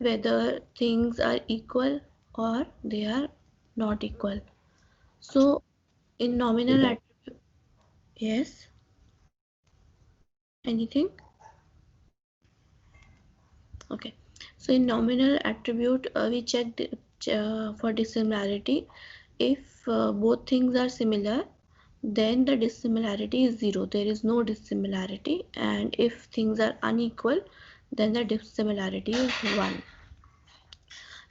whether things are equal or they are not equal. So in nominal attribute, yes, anything? Okay. So in nominal attribute, we checked for dissimilarity. If both things are similar, then the dissimilarity is 0. There is no dissimilarity. And if things are unequal, then the dissimilarity is 1.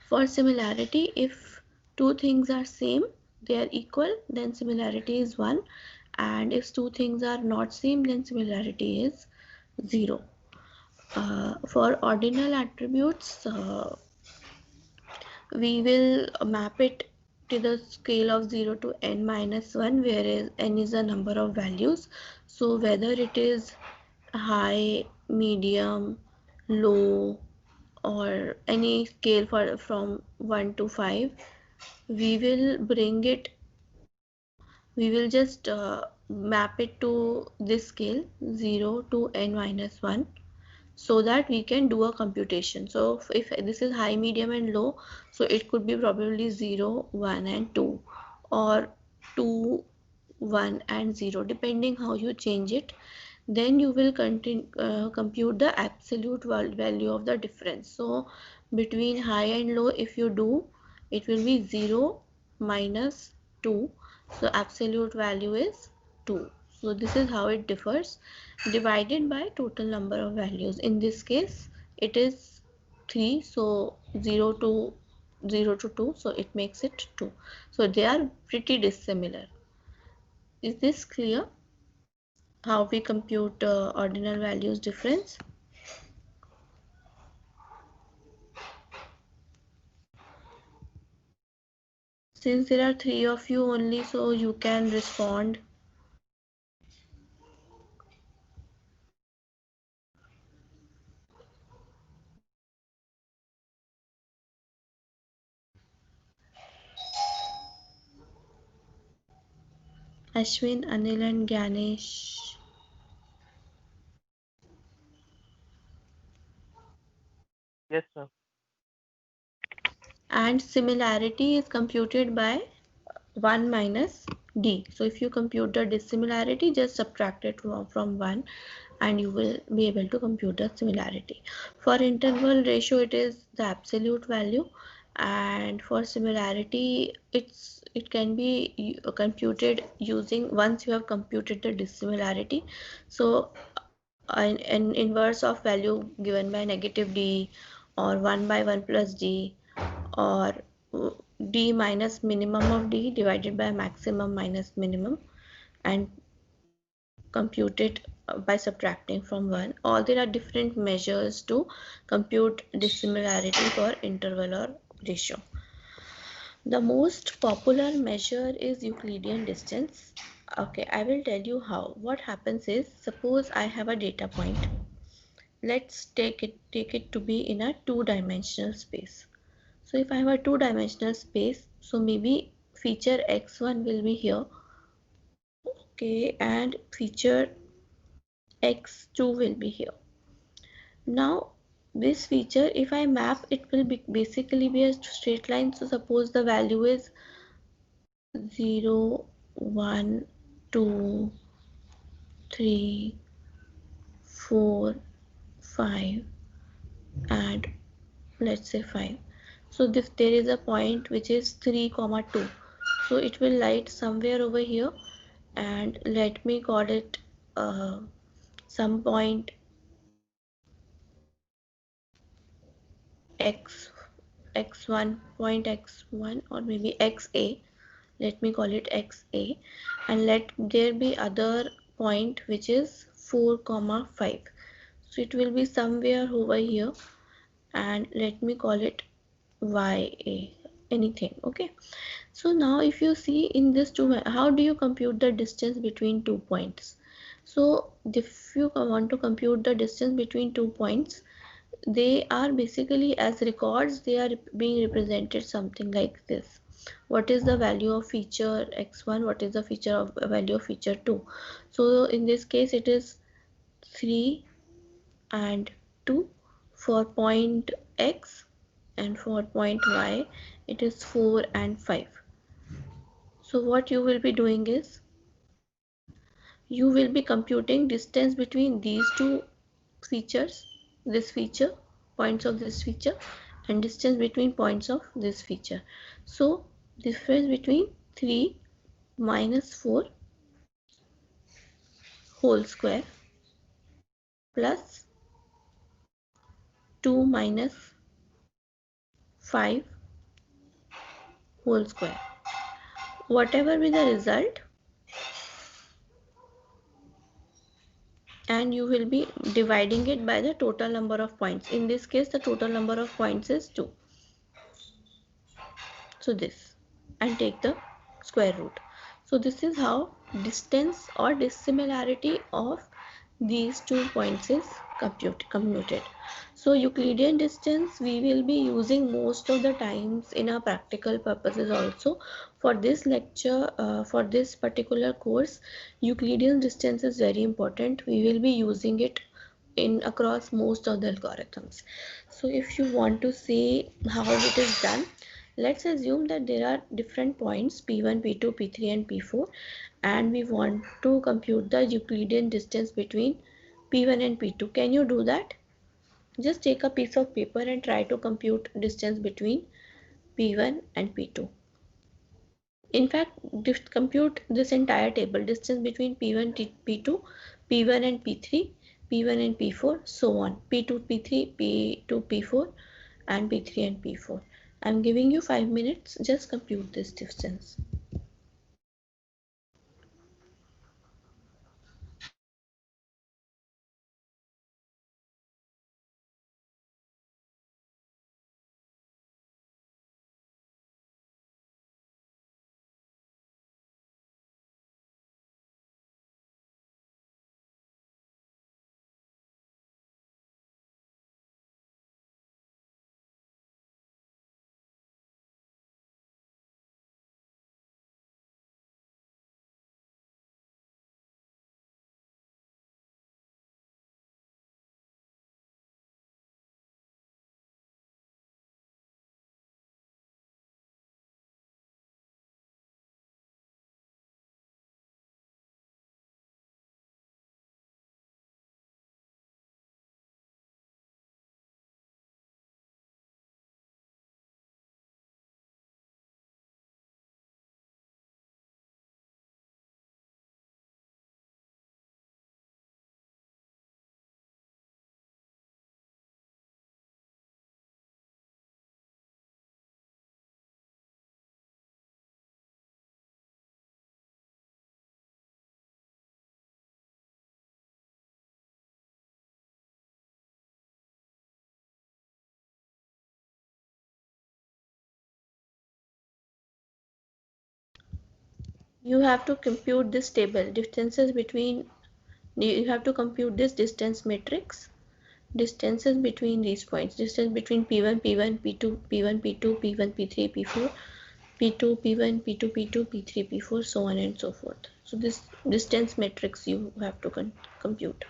For similarity, if two things are same, they are equal, then similarity is 1. And if two things are not same, then similarity is 0. For ordinal attributes, we will map it to the scale of 0 to n minus 1, where n is a number of values. So whether it is high, medium, low, or any scale from 1 to 5, we will bring it, we will just map it to this scale 0 to n minus 1, so that we can do a computation. So if this is high, medium and low, so it could be probably 0, 1 and 2, or 2, 1 and 0, depending how you change it. Then you will compute the absolute value of the difference. So between high and low, if you do, it will be 0 minus 2, so absolute value is 2. So this is how it differs, divided by total number of values. In this case it is 3, so 0 to 2, so it makes it 2. So they are pretty dissimilar. Is this clear how we compute ordinal values difference? Since there are 3 of you only, so you can respond. Ashwin, Anil and Ganesh. Yes, sir. And similarity is computed by 1 minus d. So if you compute the dissimilarity, just subtract it from 1 and you will be able to compute the similarity. For interval ratio, it is the absolute value, and for similarity, it can be computed using, once you have computed the dissimilarity, so an inverse of value given by negative d, or 1 by 1 plus d, or d minus minimum of d divided by maximum minus minimum, and compute it by subtracting from 1. Or there are different measures to compute dissimilarity for interval or ratio. The most popular measure is Euclidean distance. Okay, I will tell you how. What happens is, suppose I have a data point. Let's take it to be in a two-dimensional space. So if I have a two-dimensional space, so maybe feature x1 will be here, okay, and feature x2 will be here. Now this feature, if I map, it will basically be a straight line. So suppose the value is 0, 1, 2, 3, 4, 5, and let's say 5. So if there is a point which is 3 comma 2, so it will light somewhere over here, and let me call it some point x, x1, point x1, or maybe xa. Let me call it xa, and let there be other point which is 4 comma 5. So it will be somewhere over here, and let me call it ya, anything. Okay, so now if you see in this two, how do you compute the distance between 2 points? So if you want to compute the distance between 2 points, they are basically, as records, they are being represented something like this. What is the value of feature x1, what is the value of feature 2? So in this case it is 3 and 2 for point x, and for point y it is 4 and 5. So what you will be doing is you will be computing distance between these two features, this feature, points of this feature, and distance between points of this feature. So difference between 3 minus 4 whole square plus 2 minus 5 whole square. Whatever be the result, and you will be dividing it by the total number of points. In this case the total number of points is 2. So this, and take the square root. So this is how distance or dissimilarity of these 2 points is computed. So Euclidean distance we will be using most of the times in our practical purposes also. For this lecture, for this particular course, Euclidean distance is very important. We will be using it in across most of the algorithms. So if you want to see how it is done, let's assume that there are different points p1, p2, p3 and p4, and we want to compute the Euclidean distance between p1 and p2. Can you do that? Just take a piece of paper and try to compute distance between p1 and p2. In fact, compute this entire table, distance between p1 p2, p1 and p3, p1 and p4, so on, p2 p3, p2 p4 and p3 and p4. I'm giving you 5 minutes, just compute this distance. You have to compute this table, distances between, you have to compute this distance matrix, distances between these points, distance between p1 p1 p2 p1 p2 p1 p3 p4 p2 p1 p2 p2 p3 p4, so on and so forth. So this distance matrix you have to compute.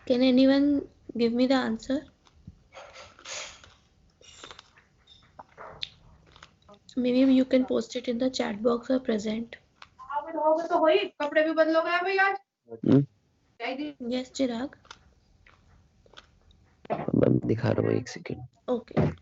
Can anyone give me the answer? Maybe you can post it in the chat box or present. Yes, Chirag. Ma'am दिखा रहा हूँ, एक second. Okay.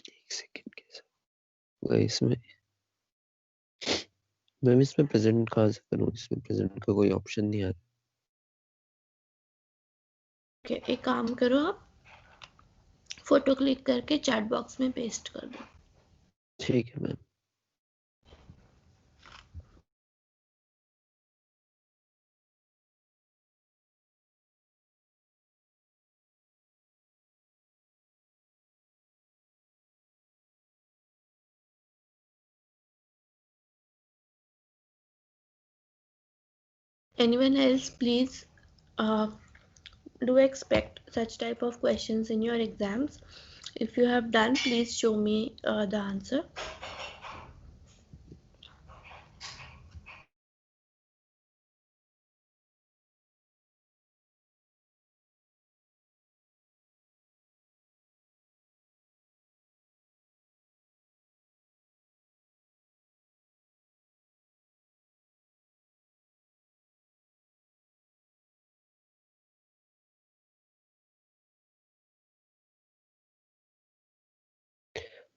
एक second कैसे होगा इसमें. Ma'am इसमें present कहाँ से करूँ? इसमें प्रेजेंट का कोई ऑप्शन नहीं आता. Okay, एक काम करो, आप फोटो क्लिक करके चैट बॉक्स में पेस्ट कर दो. ठीक है ma'am. Anyone else, please do expect such type of questions in your exams. If you have done, please show me the answer.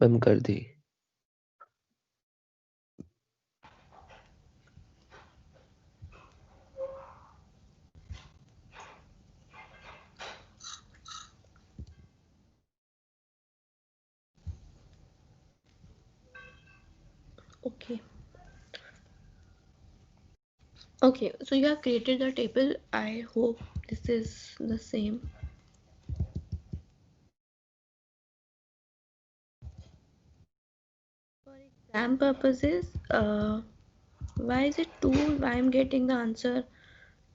Ma'am कर दी. Okay. Okay, so you have created the table. I hope this is the same. For exam purposes, why is it 2? Why I'm getting the answer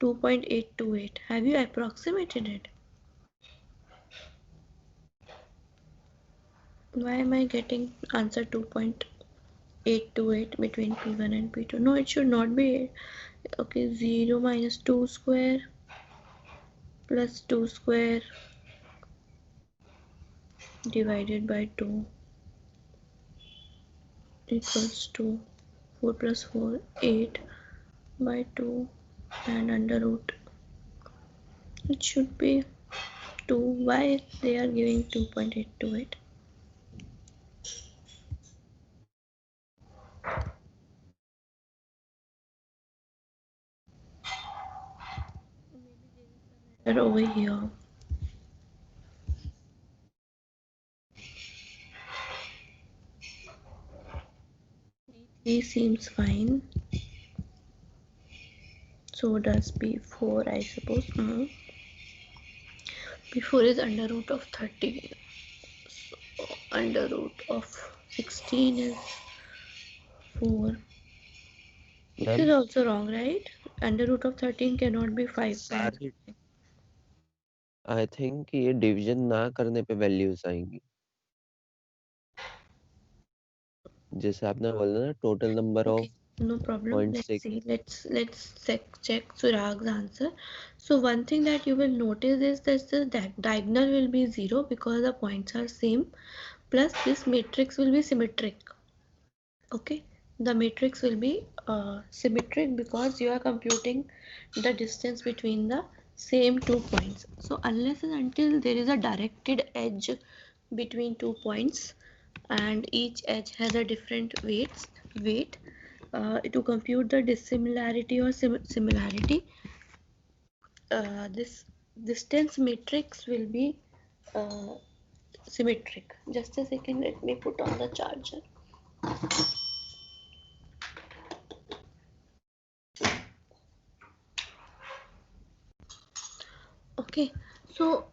2.828? Have you approximated it? Why am I getting answer 2.828 between P1 and P2? No, it should not be. Okay, 0 minus 2 square plus 2 square divided by 2 equals to 4 plus 4, 8 by 2 and under root. It should be 2. Why they are giving 2.828? Over here. D3 seems fine. So does P4, I suppose. P4 is under root of 30. So under root of 16 is 4. This is also wrong, right? Under root of 13 cannot be 5. सारी I think ये division ना करने पे values आएंगी. जैसे आपने बोला ना total number of Okay, no problem. Let's 0.6. see. Let's check Surag's answer. So one thing that you will notice is that the diagonal will be 0 because the points are same. Plus this matrix will be symmetric. Okay, the matrix will be symmetric because you are computing the distance between the same 2 points. So unless and until there is a directed edge between 2 points and each edge has a different weight to compute the dissimilarity or similarity, this distance matrix will be uh, symmetric. Just a second, let me put on the charger. Okay, so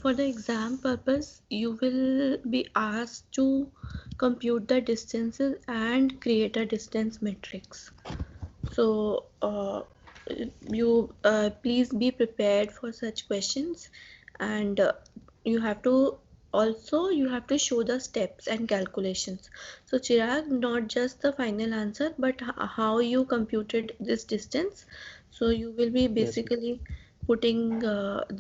for the exam purpose, you will be asked to compute the distances and create a distance matrix. So you please be prepared for such questions, and you have to show the steps and calculations. So Chirag, not just the final answer, but how you computed this distance. So you will be Yes, ma'am. basically putting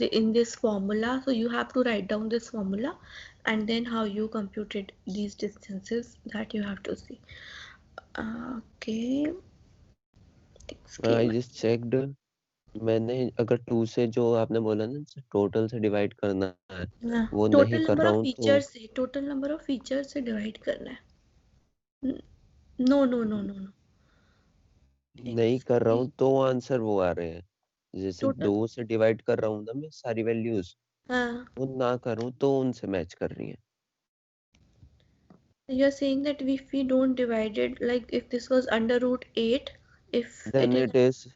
in this formula. So you have to write down this formula, and then how you computed these distances, that you have to see. Okay, I schema. just checked. मैंने अगर 2 से जो आपने बोला ना total से divide करना है, वो नहीं टोटल कर नंबर रहा ऑफ हूँ तो फीचर से, टोटल नंबर ऑफ फीचर से डिवाइड करना है। No no no no no, नहीं कर रहा एक्चुअली हूँ तो आंसर वो आ रहे हैं। जैसे टोटल, 2 से डिवाइड कर रहा हूँ ना मैं सारी वैल्यूज, हाँ, वो ना करूँ तो उनसे मैच कर रही है। you're saying that if we don't divide it, like if this was under root 8, if it Then is, it is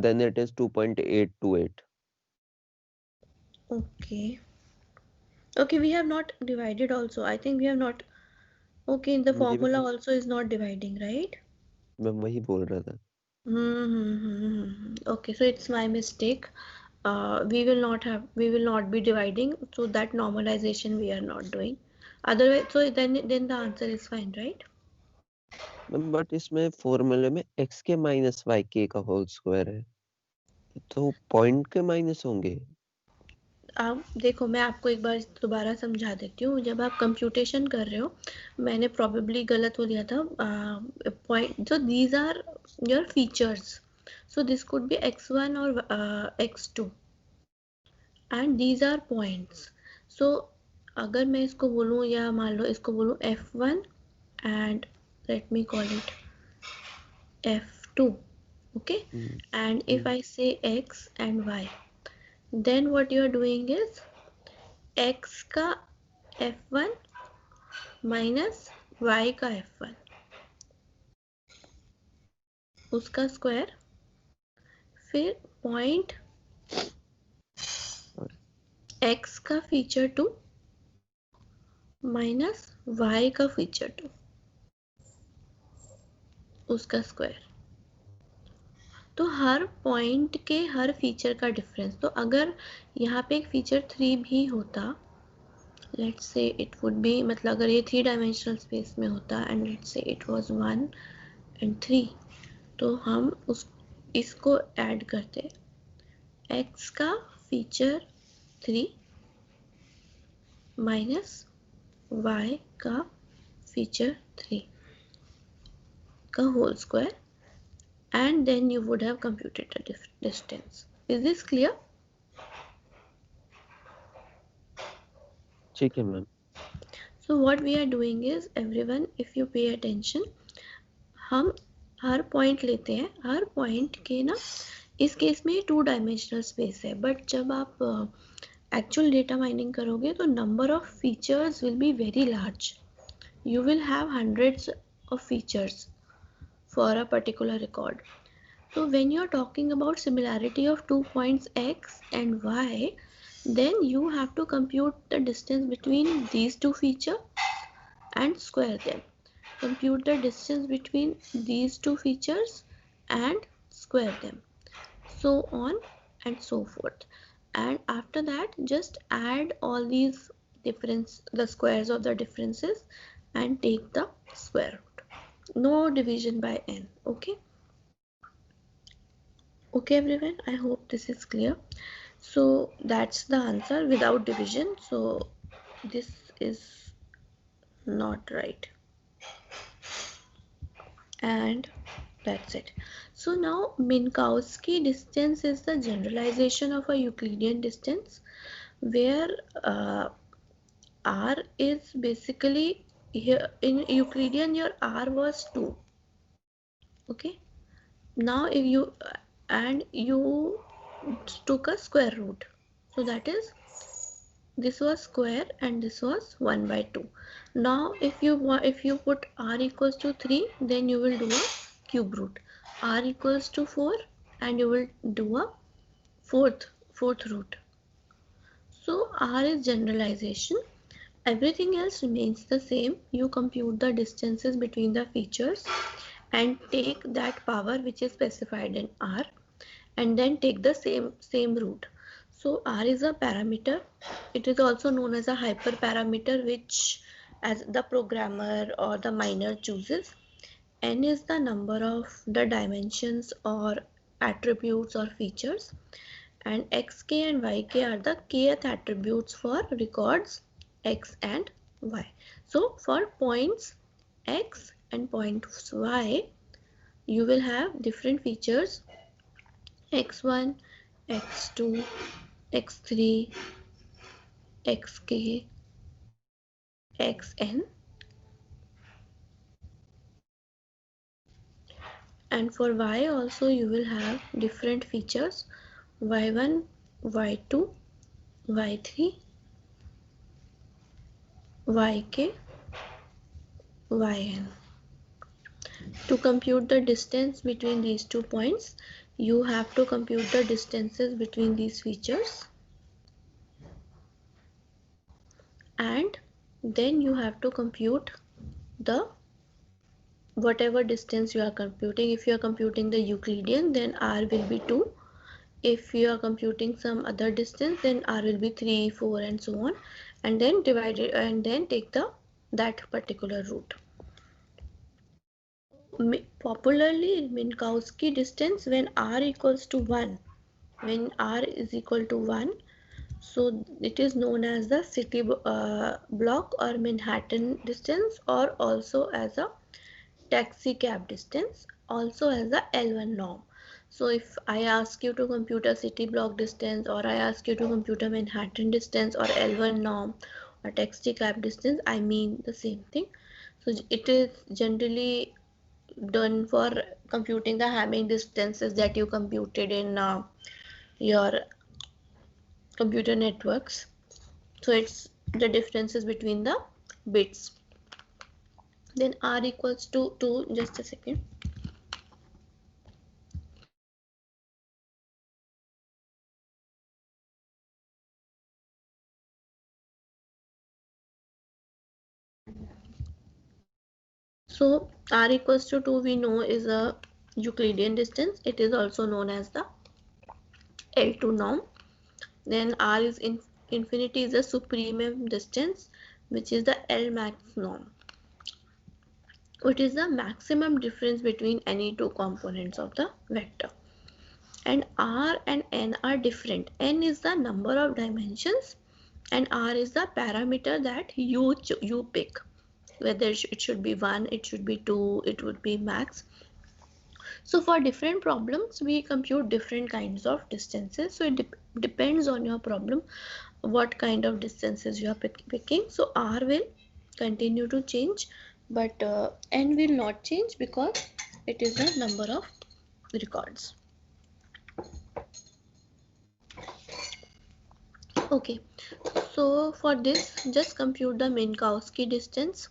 then it is 2.828. okay, okay, we have not divided also. I think we have not, okay, the ji formula also is not dividing, right? मैं वही बोल रहा था। Okay, so it's my mistake. We will not be dividing, so that normalization we are not doing. Otherwise, so then the answer is fine, right? Ma'am but इसमें फॉर्मूले में x के minus y k का whole square है, तो point के minus होंगे। आप देखो, मैं आपको एक बार दोबारा समझा देती हूँ। जब आप कंप्यूटेशन कर रहे हो, मैंने प्रॉबेबली गलत वो लिया था पॉइंट। जो these are your features, so this could be x1 और x2 and these are points. So अगर मैं इसको बोलूँ, या मान लो इसको बोलूँ f1 and let me call it f2, okay, and if I say x and y, then what you are doing is x का f1 माइनस y का f1, उसका स्क्वायर, फिर पॉइंट x का फीचर 2 माइनस y का feature 2, उसका square. तो हर point के हर feature का डिफरेंस। तो अगर यहाँ पे एक फीचर 3 भी होता, let's say it would be, मतलब अगर ये 3 डायमेंशनल स्पेस में होता and let's say it was 1 and 3, तो हम इसको ऐड करते, x का फीचर 3 माइनस y का फीचर 3 का whole square, and then you would have computed the distance. Is this clear? ठीक है ma'am. So what we are doing is, everyone, if you pay attention, हम हर point लेते हैं। हर point के ना, इस केस में 2 डायमेंशनल स्पेस है, बट जब आप एक्चुअल डेटा माइनिंग करोगे तो number of features will be very large. You will have hundreds of features for a particular record. So when you are talking about similarity of 2 points x and y, then you have to compute the distance between these two features and square them. Compute the distance between these two features and square them. So on and so forth. And after that, just add all these the squares of the differences, and take the square root. No division by n. Okay. Okay everyone, I hope this is clear. So that's the answer without division. So this is not right, and that's it. So now Minkowski distance is the generalization of a Euclidean distance, where r is basically, here in Euclidean your r was 2. Okay, now if you and you took a square root, so that is, this was square and this was 1 by 2. Now if you put r equals to 3, then you will do a cube root. R equals to 4, and you will do a fourth root. So r is generalization. Everything else remains the same. You compute the distances between the features and take that power which is specified in r, and then take the same root. So R is a parameter. It is also known as a hyperparameter, which as the programmer or the miner chooses. N is the number of the dimensions or attributes or features, and xk and yk are the kth attributes for records x and y. So for points x and points y, you will have different features x1, x2, x3, xk, xn, and for y also you will have different features y1, y2, y3, yk, yn. To compute the distance between these 2 points, you have to compute the distances between these features, and then you have to compute the whatever distance you are computing. If you are computing the Euclidean, then r will be 2. If you are computing some other distance, then r will be 3, 4, and so on, and then divide it and then take that particular route. Popularly, Minkowski distance when r equals to 1, when r is equal to 1, so it is known as the city block or Manhattan distance, or also as a taxi cab distance, also as the L1 norm. So if I ask you to compute a city block distance, or I ask you to compute a Manhattan distance, or L1 norm, or taxi cab distance, I mean the same thing. So it is generally done for computing the Hamming distances that you computed in your computer networks. So it's the differences between the bits. Then r equals to 2, just a second. So r equals to 2 we know is a Euclidean distance. It is also known as the L2 norm. Then r is infinity is the supremum distance, which is the L max norm. It is the maximum difference between any two components of the vector. And r and n are different. N is the number of dimensions, and r is the parameter that you pick, whether it should be 1, it should be 2, it would be max. So for different problems we compute different kinds of distances. So it depends on your problem what kind of distances you are picking. So r will continue to change, but n will not change because it is the number of records. Okay, so for this just compute the Minkowski distance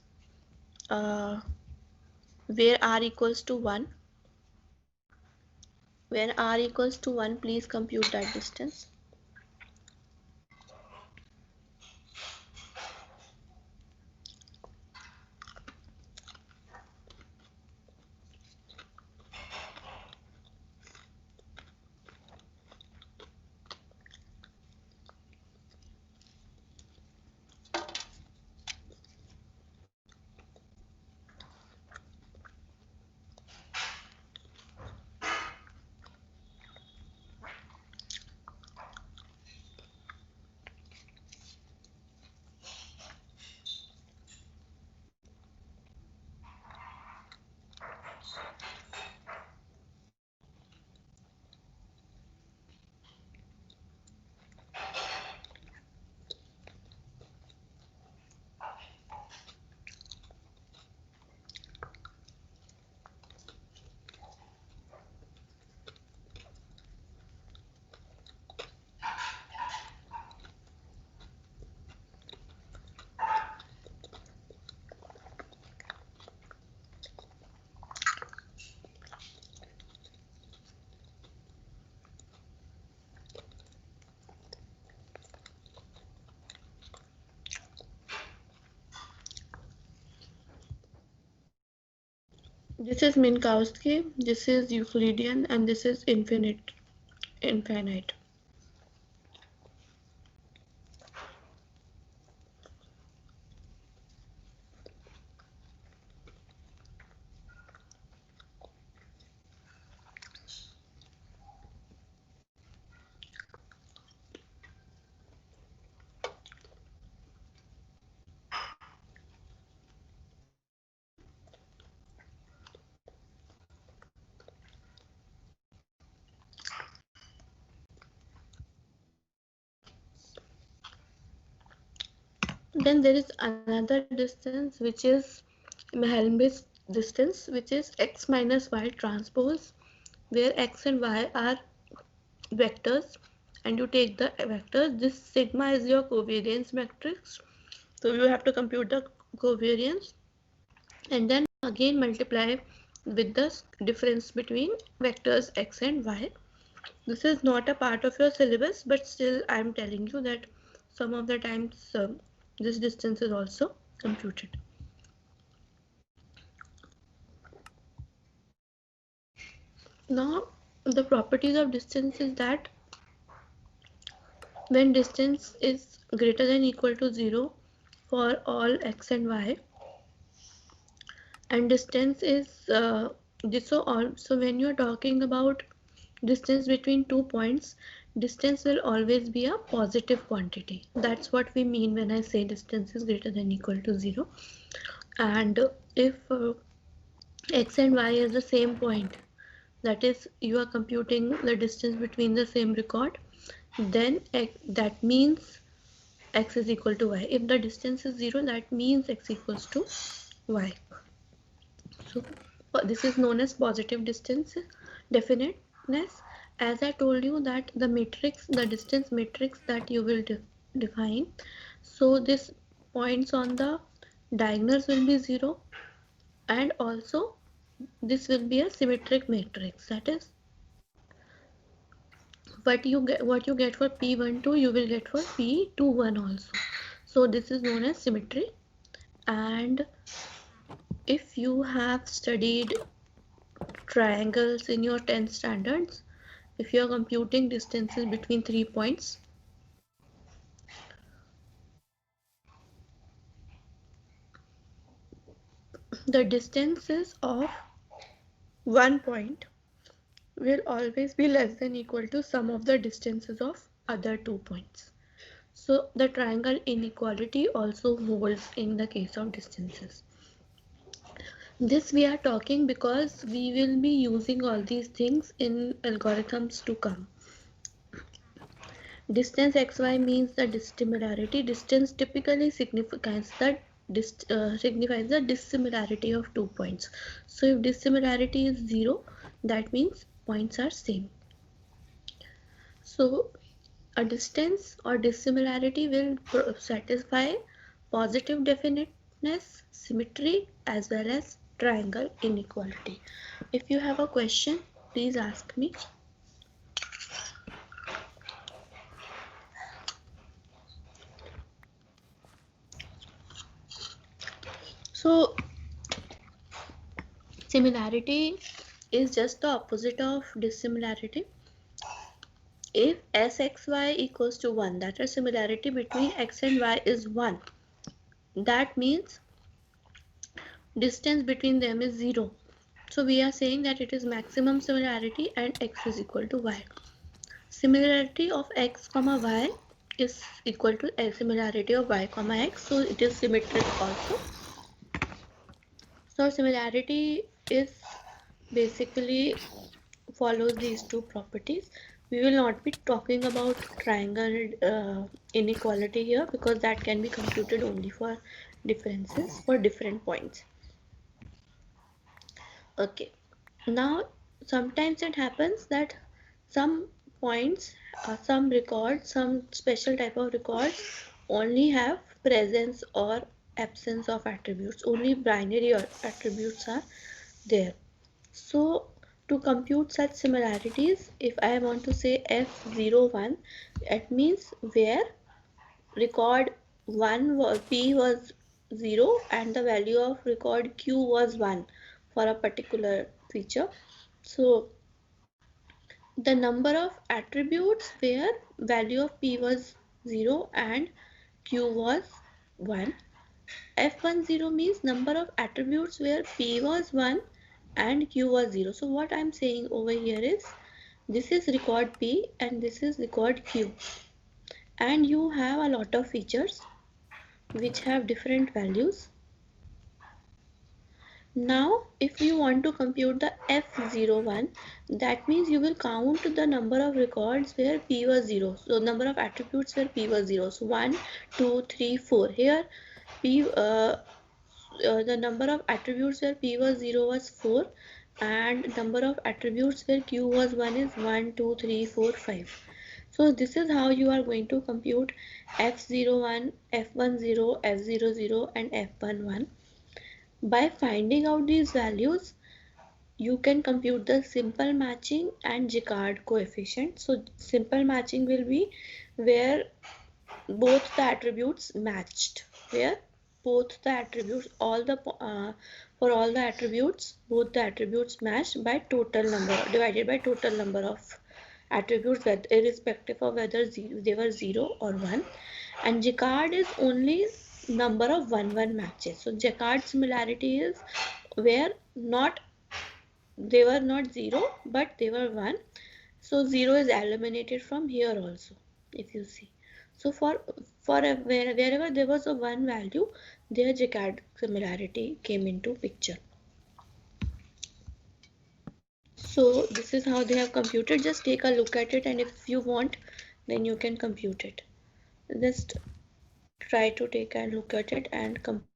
where r equals to 1. When r equals to 1, please compute that distance. This is Minkowski, this is Euclidean, and this is infinite. Then there is another distance which is Helmholtz distance, which is x minus y transpose, where x and y are vectors and you take the vectors. This sigma is your covariance matrix, so you have to compute the covariance and then again multiply with the difference between vectors x and y. This is not a part of your syllabus, but still I am telling you that some of the times this distance is also computed. Now the properties of distance is that when distance is greater than equal to 0 for all x and y, and distance is this, so when you're talking about distance between 2 points, distance will always be a positive quantity. That's what we mean when I say distance is greater than equal to 0. And if x and y is the same point, that is you are computing the distance between the same record, then that means x is equal to y. If the distance is 0, that means x equals to y. So this is known as positive distance definiteness. As I told you that the matrix, the distance matrix that you will define, so this points on the diagonals will be 0, and also this will be a symmetric matrix. That is what you get for P12, you will get for P21 also. So this is known as symmetry. And if you have studied triangles in your 10th standards, if you are computing distances between 3 points, the distances of one point will always be less than equal to sum of the distances of other 2 points. So the triangle inequality also holds in the case of distances. This we are talking because we will be using all these things in algorithms to come. Distance xy means the dissimilarity. Distance typically signifies the dissimilarity of 2 points. So if dissimilarity is 0, that means points are same. So a distance or dissimilarity will satisfy positive definiteness, symmetry, as well as triangle inequality. If you have a question, please ask me. So similarity is just the opposite of dissimilarity. If sxy equals to 1, that is similarity between x and y is 1, that means distance between them is 0. So we are saying that it is maximum similarity and x is equal to y. Similarity of x comma y is equal to a similarity of y comma x, so it is symmetric also. So similarity is basically follows these two properties. We will not be talking about triangle inequality here because that can be computed only for differences for different points. Okay, now sometimes it happens that some points, some records, some special type of records only have presence or absence of attributes. Only binary attributes are there. So to compute such similarities, if I want to say F01, it means where record 1 P was 0 and the value of record Q was 1 for a particular feature. So the number of attributes where value of P was 0 and Q was 1. F10 means number of attributes where P was 1 and Q was 0. So what I am saying over here is this is record P and this is record Q, and you have a lot of features which have different values. Now, if you want to compute the F01, that means you will count the number of records where P was 0. So, number of attributes where P was 0. So, 1, 2, 3, 4. Here, the number of attributes where P was 0 was 4, and number of attributes where Q was 1 is 1, 2, 3, 4, 5. So, this is how you are going to compute F01, F10, F00, and F11. By finding out these values, you can compute the simple matching and Jaccard coefficient. So simple matching will be where both the attributes matched, where both the attributes, for all the attributes, both the attributes matched by total number, divided by total number of attributes, irrespective of whether they were 0 or 1. And Jaccard is only number of 1-1 matches. So Jaccard similarity is where not they were not 0 but they were 1. So 0 is eliminated from here also, if you see. So wherever there was a 1 value, their Jaccard similarity came into picture. So this is how they have computed. Just take a look at it, and if you want, then you can compute it. Just try to take a look at it and compute.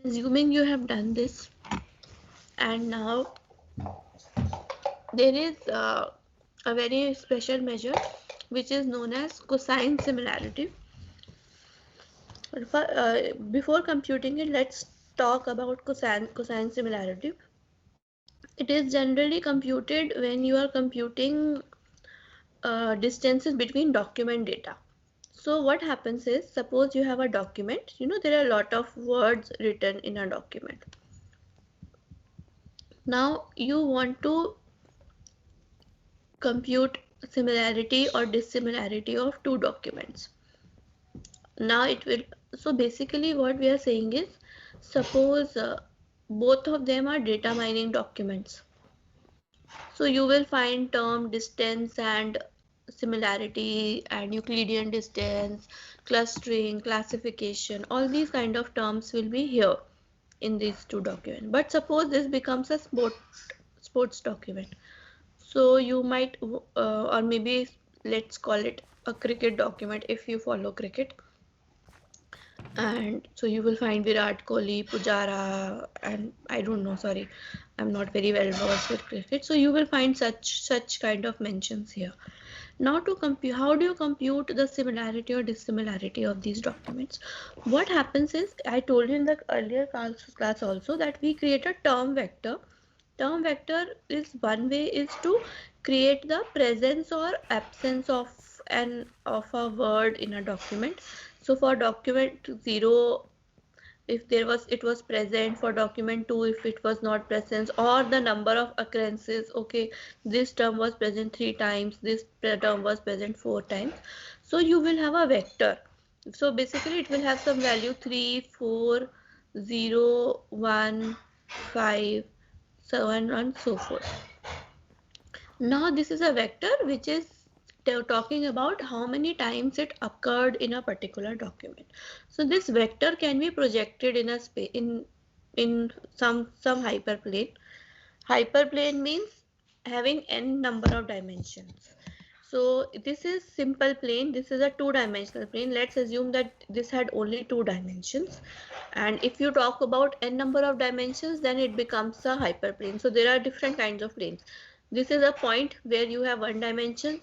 I'm assuming you have done this, and now there is a very special measure which is known as cosine similarity. Before computing it, let's talk about cosine similarity. It is generally computed when you are computing distances between document data. So what happens is, suppose you have a document, there are a lot of words written in a document. Now you want to compute similarity or dissimilarity of two documents. Now it will, so basically what we are saying is, suppose both of them are data mining documents. So you will find term distance and similarity and Euclidean distance, clustering, classification, all these kind of terms will be here in these two documents. But suppose this becomes a sports document. So you might, or maybe let's call it a cricket document if you follow cricket. And so you will find Virat Kohli, Pujara, and I don't know, sorry, I'm not very well versed with cricket. So you will find such kind of mentions here. Now to compute, how do you compute the similarity or dissimilarity of these documents? What happens is, I told you in the earlier class also, that we create a term vector. Term vector is one way is to create the presence or absence of a word in a document. So for document 0, if it was present. For document 2, if it was not present, or the number of occurrences. Okay, this term was present 3 times, this term was present 4 times. So you will have a vector. So basically it will have some value 3, 4, 0, 1, 5, so on and so forth. Now this is a vector which is talking about how many times it occurred in a particular document. So this vector can be projected in a space in some hyperplane. Hyperplane means having n number of dimensions. So this is simple plane. This is a two-dimensional plane. Let's assume that this had only two dimensions. And if you talk about n number of dimensions, then it becomes a hyperplane. So there are different kinds of planes. This is a point where you have one dimension.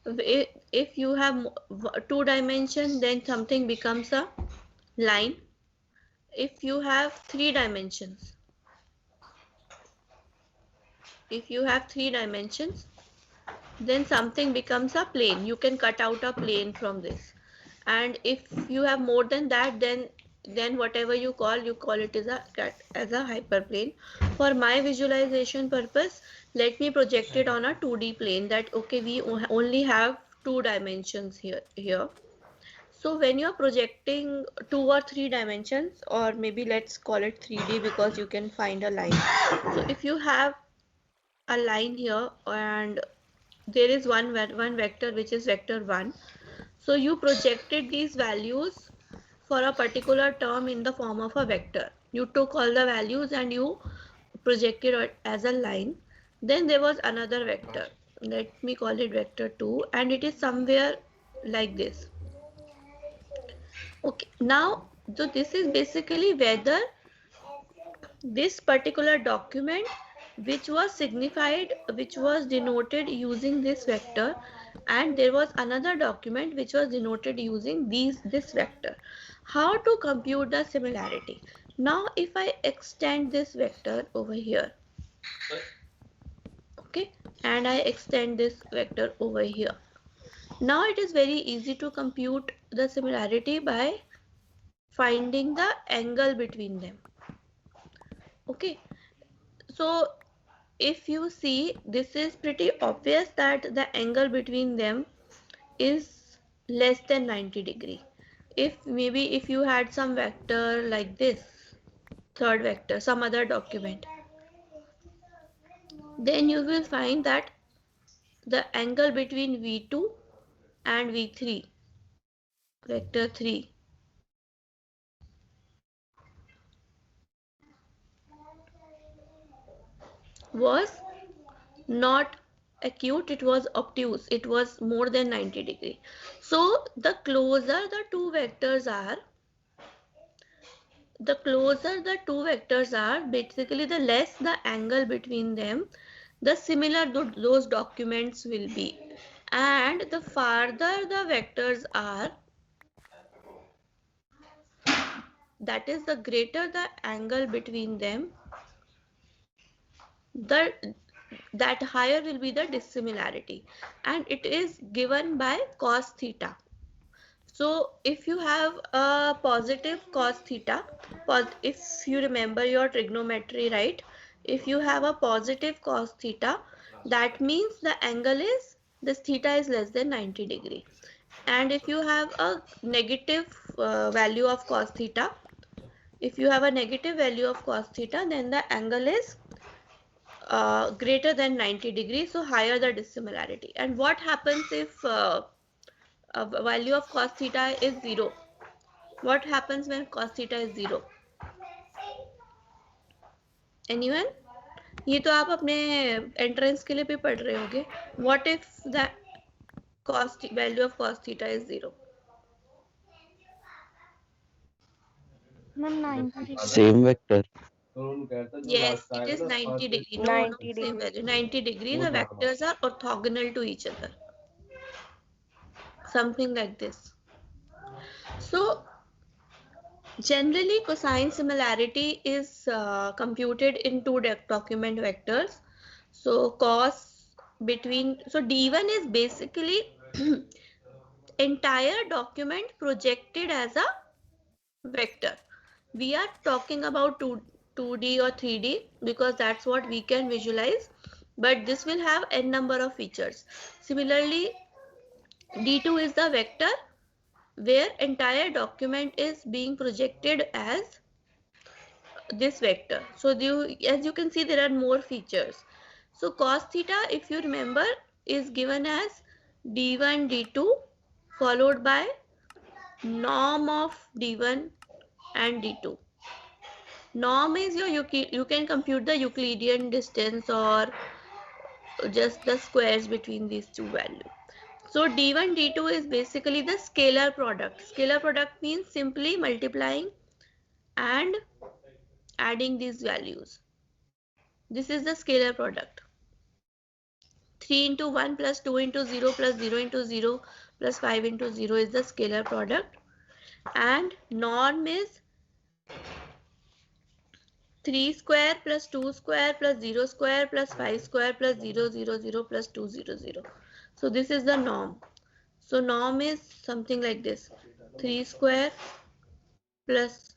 If you have two dimensions, then something becomes a line. If you have three dimensions, then something becomes a plane. You can cut out a plane from this. And if you have more than that, then whatever you call it as a hyperplane. For my visualization purpose, let me project it on a 2D plane, that okay, we only have two dimensions here. So when you're projecting 2 or 3 dimensions, or maybe let's call it 3D because you can find a line. So if you have a line here and there is one vector which is vector 1, so you projected these values for a particular term in the form of a vector. You took all the values and you projected it as a line. Then there was another vector. Let me call it vector 2, and it is somewhere like this. Okay, now so this is basically whether this particular document which was denoted using this vector, and there was another document which was denoted using this vector. How to compute the similarity? Now if I extend this vector over here, okay, and I extend this vector over here, now it is very easy to compute the similarity by finding the angle between them. Okay, so if you see, this is pretty obvious that the angle between them is less than 90 degree. If you had some vector like this, third vector, some other document, then you will find that the angle between V2 and V3, vector 3, was not acute, it was obtuse, it was more than 90 degree. So the closer the two vectors are, basically the less the angle between them, the similar those documents will be. And the farther the vectors are, that is the greater the angle between them, that higher will be the dissimilarity, and it is given by cos theta. So if you have a positive cos theta, if you remember your trigonometry, right? If you have a positive cos theta, that means the angle is, this theta is less than 90 degree. And if you have a negative value of cos theta, then the angle is greater than 90 degrees, so higher the dissimilarity. And what happens if value of cos theta is 0? What happens when cos theta is 0? Anyone? ये तो आप अपने entrance के लिए भी पढ़ रहे होगे. What if the value of cos theta is 0? Ma'am, 90 degree. Same vector. Yes, it is 90 degree. No, 90 not same value. 90 degree. The vectors are orthogonal to each other. Something like this. So generally, cosine similarity is computed in two document vectors. So cos between, so D1 is basically entire document projected as a vector. We are talking about 2D or 3D because that's what we can visualize, but this will have n number of features. Similarly, D2 is the vector where entire document is being projected as this vector. So as you can see, there are more features. So cos theta, if you remember, is given as d1 d2 followed by norm of d1 and d2. Norm is you can compute the Euclidean distance or just the squares between these two values. So d1 d2 is basically the scalar product. Scalar product means simply multiplying and adding these values. This is the scalar product. 3 into 1 plus 2 into 0 plus 0 into 0 plus 5 into 0 is the scalar product. And norm is 3 square plus 2 square plus 0 square plus 5 square plus 0 0 0 plus 2 0 0. So this is the norm. So norm is something like this: 3 square plus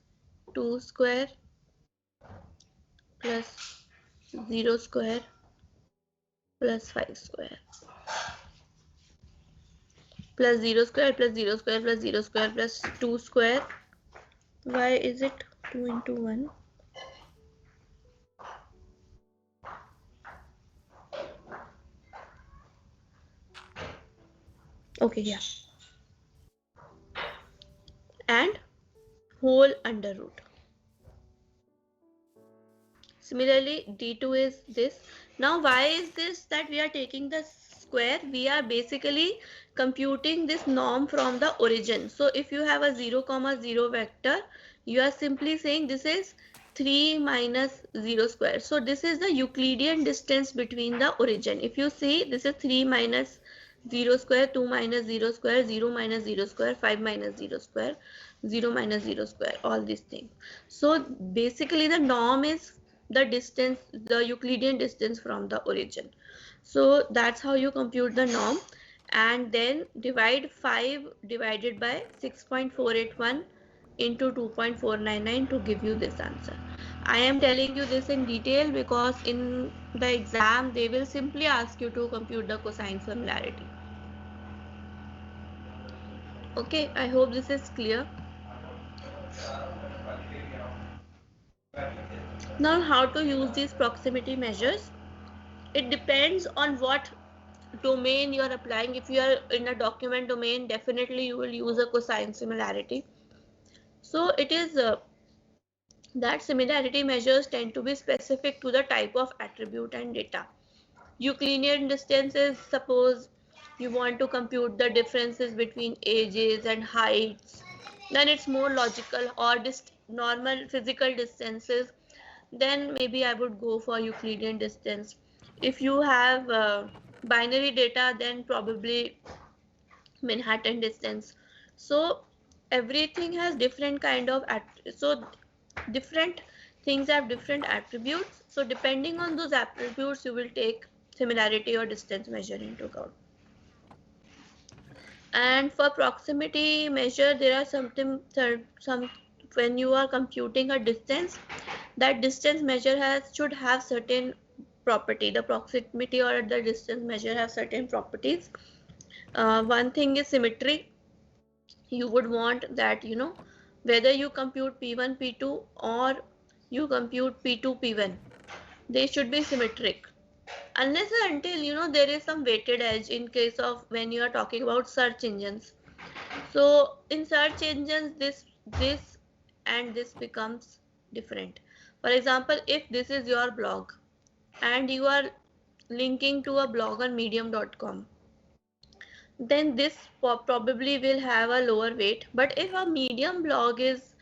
2 square plus 0 square plus 5 square plus 0 square plus 0 square plus 0 square plus 2 square. Why is it 2 into 1? Okay, yeah. And whole under root. Similarly, d2 is this. Now, why is this that we are taking the square? We are basically computing this norm from the origin. So, if you have a 0, 0 vector, you are simply saying this is 3 minus 0 square. So, this is the Euclidean distance between the origin. If you see, this is 3 minus 0 square, 2 minus 0 square, 0 minus 0 square, 5 minus 0 square, 0 minus 0 square, all these things. So, basically the norm is the distance, the Euclidean distance from the origin. So that's how you compute the norm, and then divide 5 divided by 6.481 into 2.499 to give you this answer. I am telling you this in detail because in the exam they will simply ask you to compute the cosine similarity. Okay, I hope this is clear. Now, how to use these proximity measures? It depends on what domain you are applying. If you are in a document domain, definitely you will use a cosine similarity. So it is that similarity measures tend to be specific to the type of attribute and data. Euclidean distances, suppose you want to compute the differences between ages and heights, then it's more logical. Or normal physical distances, then maybe I would go for Euclidean distance. If you have binary data, then probably Manhattan distance. So everything has different kind of so different things have different attributes. So depending on those attributes, you will take similarity or distance measure into account. And for proximity measure, there are some when you are computing a distance, that distance measure should have certain property. The proximity or the distance measure have certain properties. One thing is symmetry. You would want that, whether you compute P1 P2 or you compute P2 P1, they should be symmetric, unless and until there is some weighted edge in case of when you are talking about search engines. So in search engines, this and this becomes different. For example, if this is your blog and you are linking to a blog on medium.com, then this probably will have a lower weight. But if a medium blog is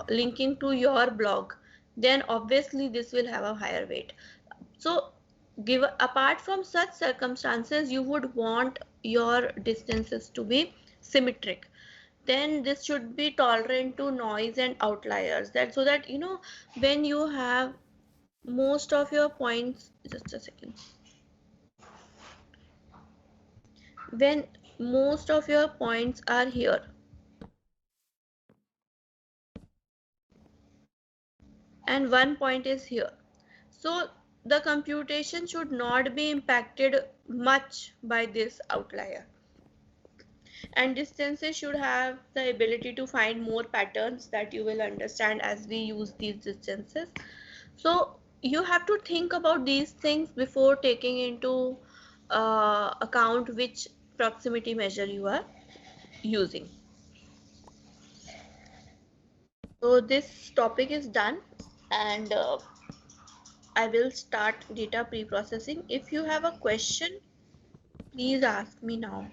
linking to your blog, then obviously this will have a higher weight. So apart from such circumstances, you would want your distances to be symmetric. Then this should be tolerant to noise and outliers, that so that when you have most of your points, just a second, when most of your points are here and one point is here, so the computation should not be impacted much by this outlier. And distances should have the ability to find more patterns that you will understand as we use these distances. So you have to think about these things before taking into account which proximity measure you are using. So this topic is done, and I will start data pre-processing. If you have a question, please ask me now.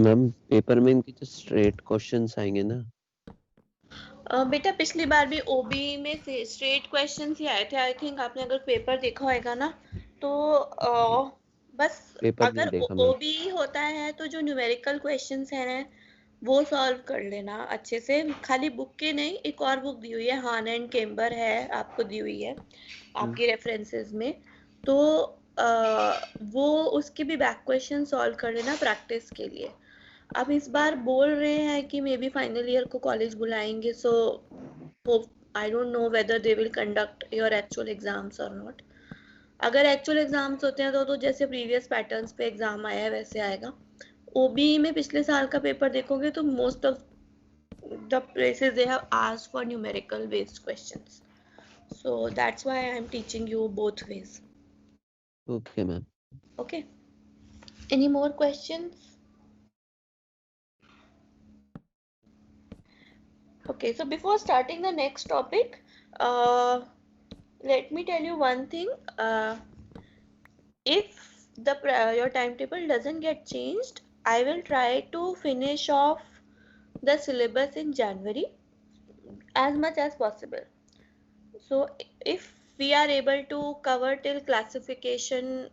Ma'am paper में इनके जो straight questions आएंगे ना? बेटा पिछली बार भी ओबी में से स्ट्रेट क्वेश्चंस ही आए थे। आई थिंक आपने अगर पेपर देखा होगा ना, तो बस पेपर नहीं अगर देखा मैम। ओबी होता है तो जो न्यूमेरिकल क्वेश्चंस हैं ना, वो सॉल्व कर लेना अच्छे से। खाली बुक के नहीं, एक और बुक दी हुई है, हान एंड केम्बर है, आपको दी हुई है आपकी रेफरेंसेस में, तो वो उसके भी बैक क्वेश्चन सॉल्व कर लेना प्रैक्टिस के लिए। अब इस बार बोल रहे हैं कि मे बी फाइनल ईयर को कॉलेज बुलाएंगे, so I don't know whether they will conduct your actual exams और नॉट। अगर एक्चुअल एग्जाम्स होते हैं तो जैसे प्रीवियस पैटर्न्स पे एग्जाम आया है वैसे आएगा। ओबी में पिछले साल का पेपर देखोगे तो most of the places they have asked for numerical based questions, so that's why I am teaching you both ways. Okay ma'am. Okay, any more questions? Okay, so before starting the next topic, let me tell you one thing. If your timetable doesn't get changed, I will try to finish off the syllabus in January as much as possible. So if we are able to cover till classification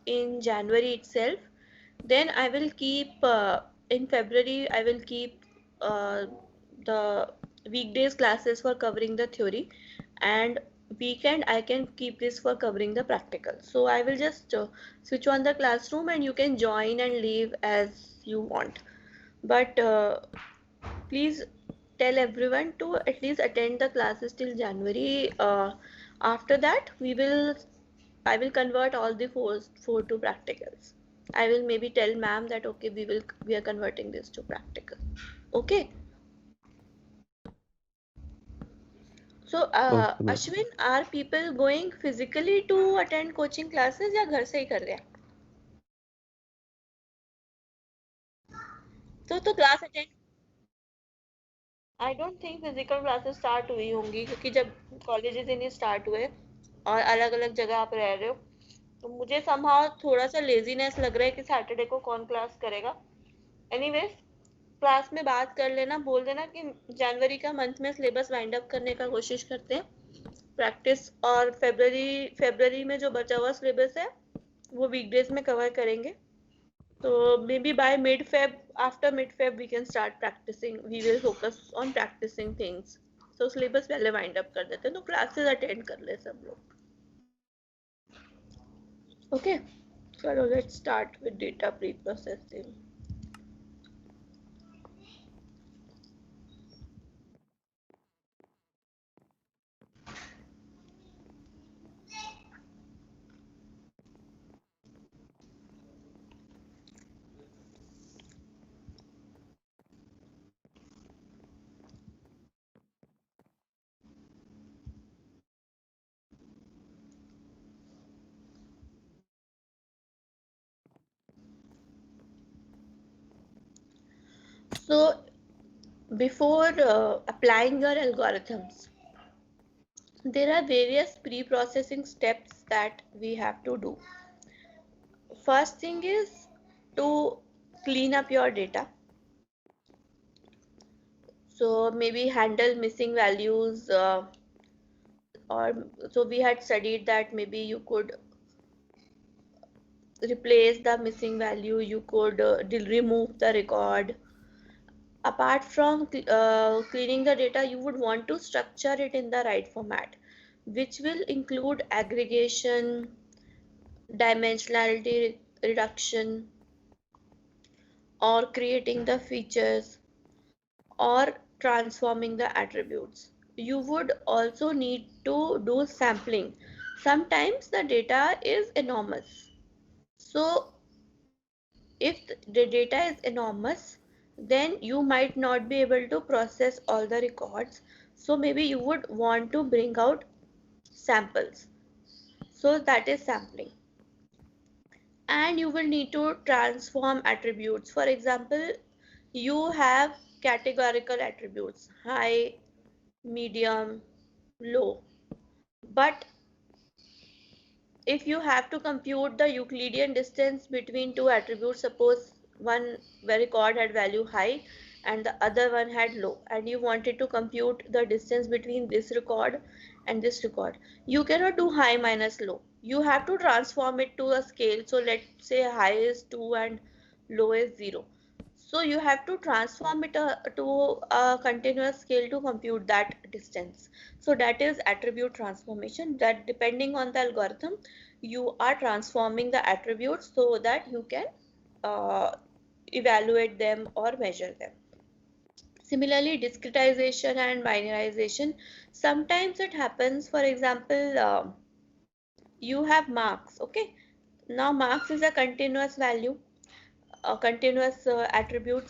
in January itself, then I will keep in February I will keep the weekdays classes for covering the theory, and weekend I can keep this for covering the practical. So I will just switch on the classroom and you can join and leave as you want, but please tell everyone to at least attend the classes till January. After that I will convert all the four to practicals. I will maybe tell ma'am that okay, we are converting this to practical. Okay. So okay ma'am. Ashwin, are people going physically to attend coaching classes या घर से ही कर रहे हैं? तो class attend, I don't think physical classes start हुई होंगी, क्योंकि जब कॉलेजेस ही नहीं स्टार्ट हुए और अलग अलग जगह आप रह रहे हो, तो मुझे समहाउ थोड़ा सा लेजीनेस लग रहा है कि सैटरडे को कौन क्लास करेगा। एनीवेज, क्लास में बात कर लेना, बोल देना कि जनवरी का मंथ में सिलेबस वाइंड अप करने का कोशिश करते हैं प्रैक्टिस, और फरवरी में जो बचा हुआ सिलेबस है वो वीकडेज में कवर करेंगे। So maybe by mid-Feb, after mid-Feb, we can start practicing. We will focus on practicing things. So syllabus पहले wind up कर देते हैं, तो classes attend कर ले सब लोग. Okay, so let's start with data pre-processing. So before applying your algorithms, there are various pre-processing steps that we have to do. First thing is to clean up your data. So maybe handle missing values, or so we had studied that maybe you could replace the missing value, you could remove the record. Apart from cleaning the data, you would want to structure it in the right format, which will include aggregation, dimensionality reduction, or creating the features, or transforming the attributes. You would also need to do sampling. Sometimes the data is enormous, So if the data is enormous, then you might not be able to process all the records. So maybe you would want to bring out samples. So that is sampling. And you will need to transform attributes. For example, you have categorical attributes: high, medium, low. But if you have to compute the Euclidean distance between two attributes, suppose one record had value high and the other one had low, and you wanted to compute the distance between this record and this record, you cannot do high minus low. You have to transform it to a scale. So let's say high is 2 and low is 0. So you have to transform it to a continuous scale to compute that distance. So that is attribute transformation, that depending on the algorithm, you are transforming the attributes so that you can uh, evaluate them or measure them. Similarly, discretization and binarization. Sometimes it happens, for example, you have marks. Okay, now marks is a continuous value, continuous attribute.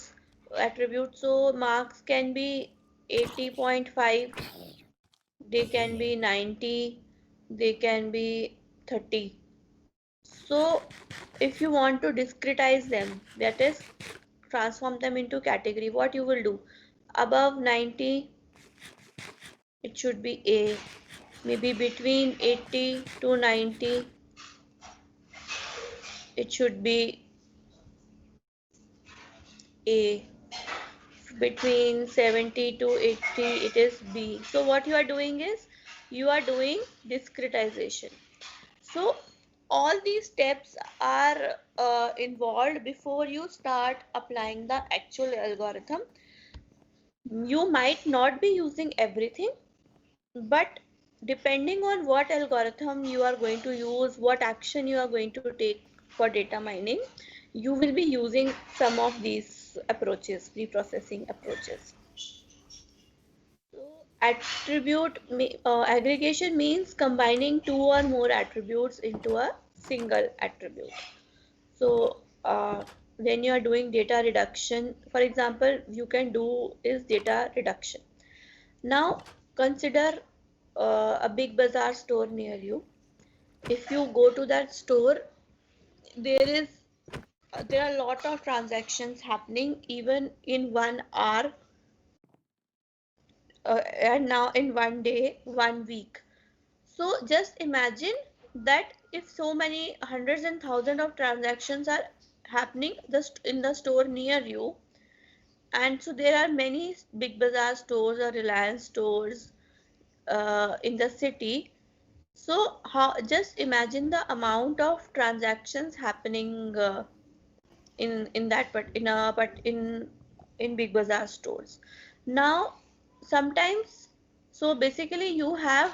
So marks can be 80.5, they can be 90, they can be 30. So if you want to discretize them, that is transform them into category, what you will do: above 90 it should be A, maybe between 80 to 90 it should be A, between 70 to 80 it is B. So what you are doing is you are doing discretization. So all these steps are involved before you start applying the actual algorithm. You might not be using everything, but depending on what algorithm you are going to use, what action you are going to take for data mining, you will be using some of these approaches, preprocessing approaches. So attribute aggregation means combining two or more attributes into a single attribute. So when you are doing data reduction, for example, you can do is data reduction. Now consider a big bazaar store near you. If you go to that store, there is there are a lot of transactions happening even in 1 hour, and now in one day, 1 week. So just imagine that if so many hundreds and thousands of transactions are happening just in the store near you, and so there are many big bazaar stores or Reliance stores in the city. So how, just imagine the amount of transactions happening in that, but in big bazaar stores. Now sometimes, so basically you have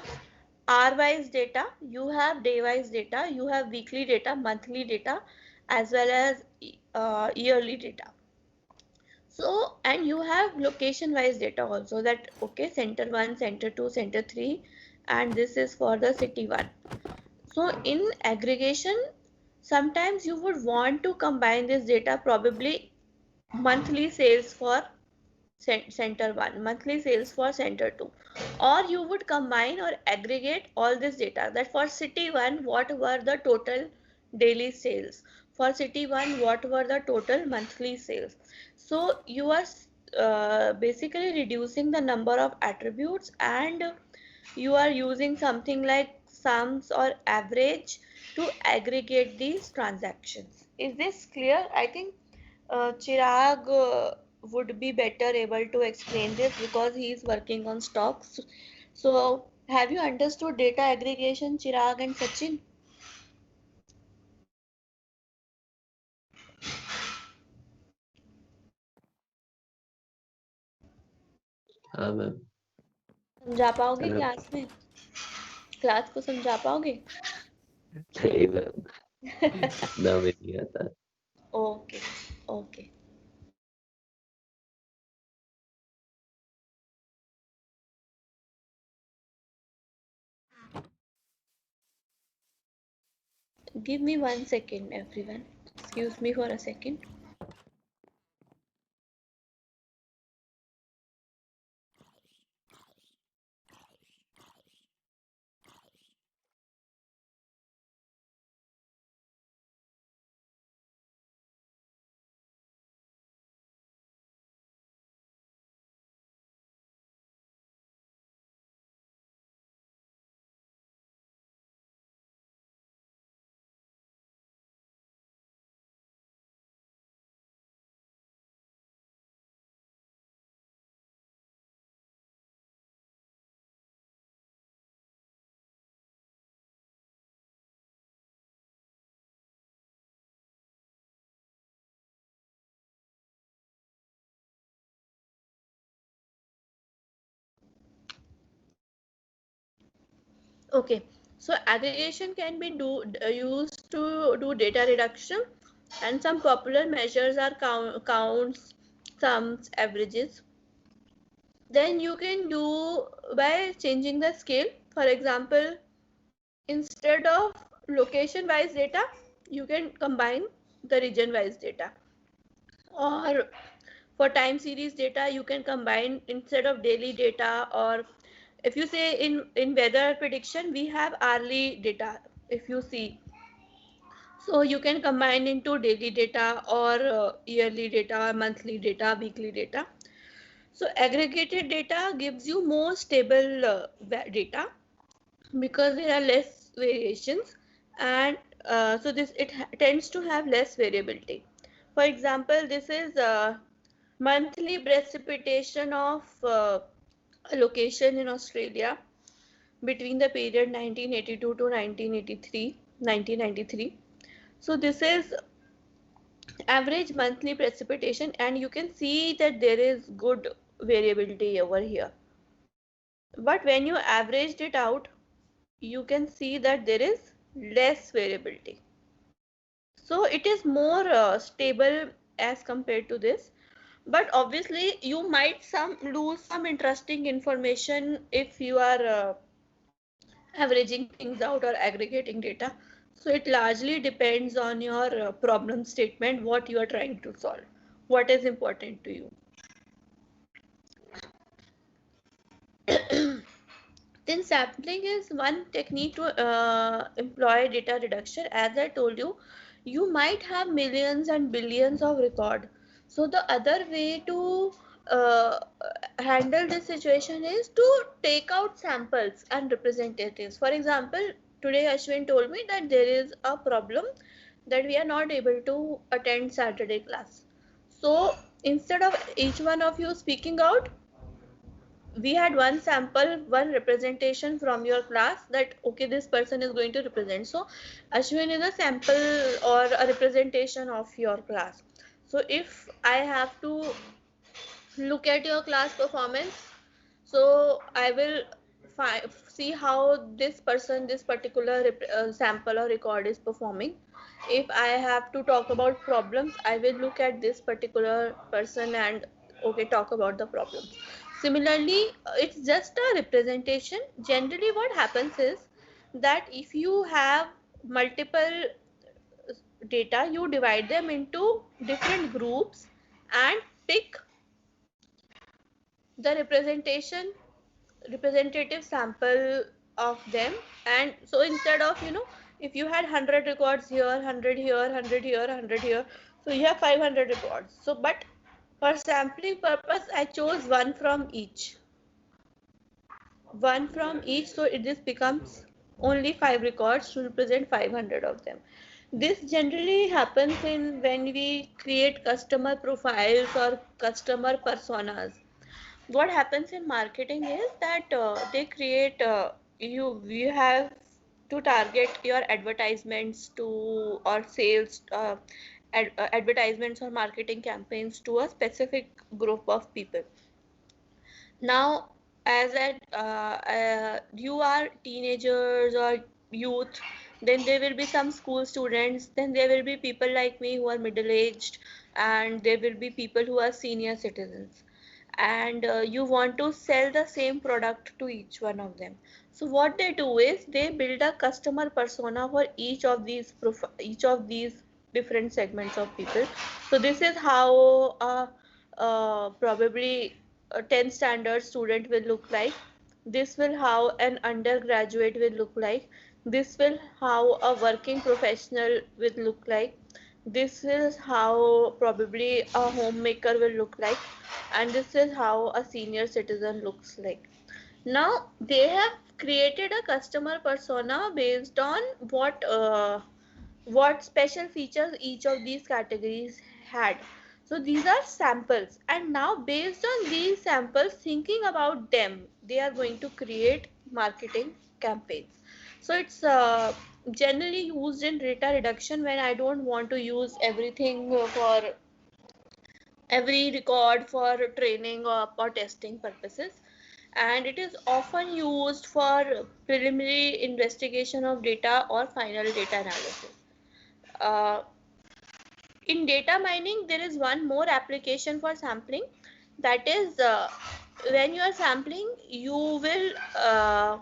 hour wise data, you have day wise data, you have weekly data, monthly data, as well as yearly data. So and you have location wise data also, that okay, center 1, center 2, center 3, and this is for the city 1. So in aggregation, sometimes you would want to combine this data, probably monthly sales for center 1, monthly sales for center 2, or you would combine or aggregate all this data, that for city 1 what were the total daily sales, for city 1 what were the total monthly sales. So you are basically reducing the number of attributes, and you are using something like sums or average to aggregate these transactions. Is this clear? I think Chirag would be better able to explain this because he is working on stocks. So, have you understood data aggregation, Chirag and Sachin? हाँ ma'am. समझा पाओगे hello. Class में? Class को समझा पाओगे? नहीं ma'am, ना में नहीं आता। Okay, okay. Give me 1 second, everyone. Excuse me for a second. Okay, so aggregation can be used to do data reduction, and some popular measures are counts, sums, averages. Then you can do by changing the scale. For example, instead of location wise data, you can combine the region wise data. Or for time series data, you can combine instead of daily data, or if you say in weather prediction we have hourly data, if you see, so you can combine into daily data or yearly data, monthly data, weekly data. So aggregated data gives you more stable data because there are less variations, and so this tends to have less variability. For example, this is monthly precipitation of a location in Australia between the period 1982 to 1993. So this is average monthly precipitation, and you can see that there is good variability over here. But when you averaged it out, you can see that there is less variability. So it is more stable as compared to this. But obviously you might lose some interesting information if you are averaging things out or aggregating data. So it largely depends on your problem statement, what you are trying to solve, what is important to you. Then sampling is one technique to employ data reduction. As I told you, you might have millions and billions of record. So the other way to uh, handle this situation is to take out samples and representatives. For example, today Ashwin told me that there is a problem that we are not able to attend Saturday class. So instead of each one of you speaking out, we had one sample, one representation from your class, that okay, this person is going to represent. So Ashwin is a sample or a representation of your class. So if I have to look at your class performance, so I will see how this person, this particular sample or record is performing. If I have to talk about problems, I will look at this particular person and okay, talk about the problems. Similarly, it's just a representation. Generally what happens is that if you have multiple data, you divide them into different groups and pick the representative sample of them. And so instead of, if you had 100 records here, 100 here, 100 here, 100 here, so you have 500 records. So but for sampling purpose I chose one from each, so it just becomes only 5 records to represent 500 of them. This generally happens in when we create customer profiles or customer personas. What happens in marketing is that they create you have to target your advertisements to, or sales advertisements or marketing campaigns to a specific group of people. Now as you are teenagers or youth, then there will be some school students, then there will be people like me who are middle aged, and there will be people who are senior citizens, and you want to sell the same product to each one of them. So what they do is they build a customer persona for each of these different segments of people. So this is how probably a 10th standard student will look like. This will how an undergraduate will look like. This will how a working professional will look like. This is how probably a homemaker will look like, and this is how a senior citizen looks like. Now they have created a customer persona based on what special features each of these categories had. So these are samples, and now based on these samples, thinking about them, they are going to create marketing campaigns. So it's generally used in data reduction when I don't want to use everything for every record for training or testing purposes, and it is often used for preliminary investigation of data or final data analysis. Uh, in data mining, there is one more application for sampling, that is when you are sampling, you will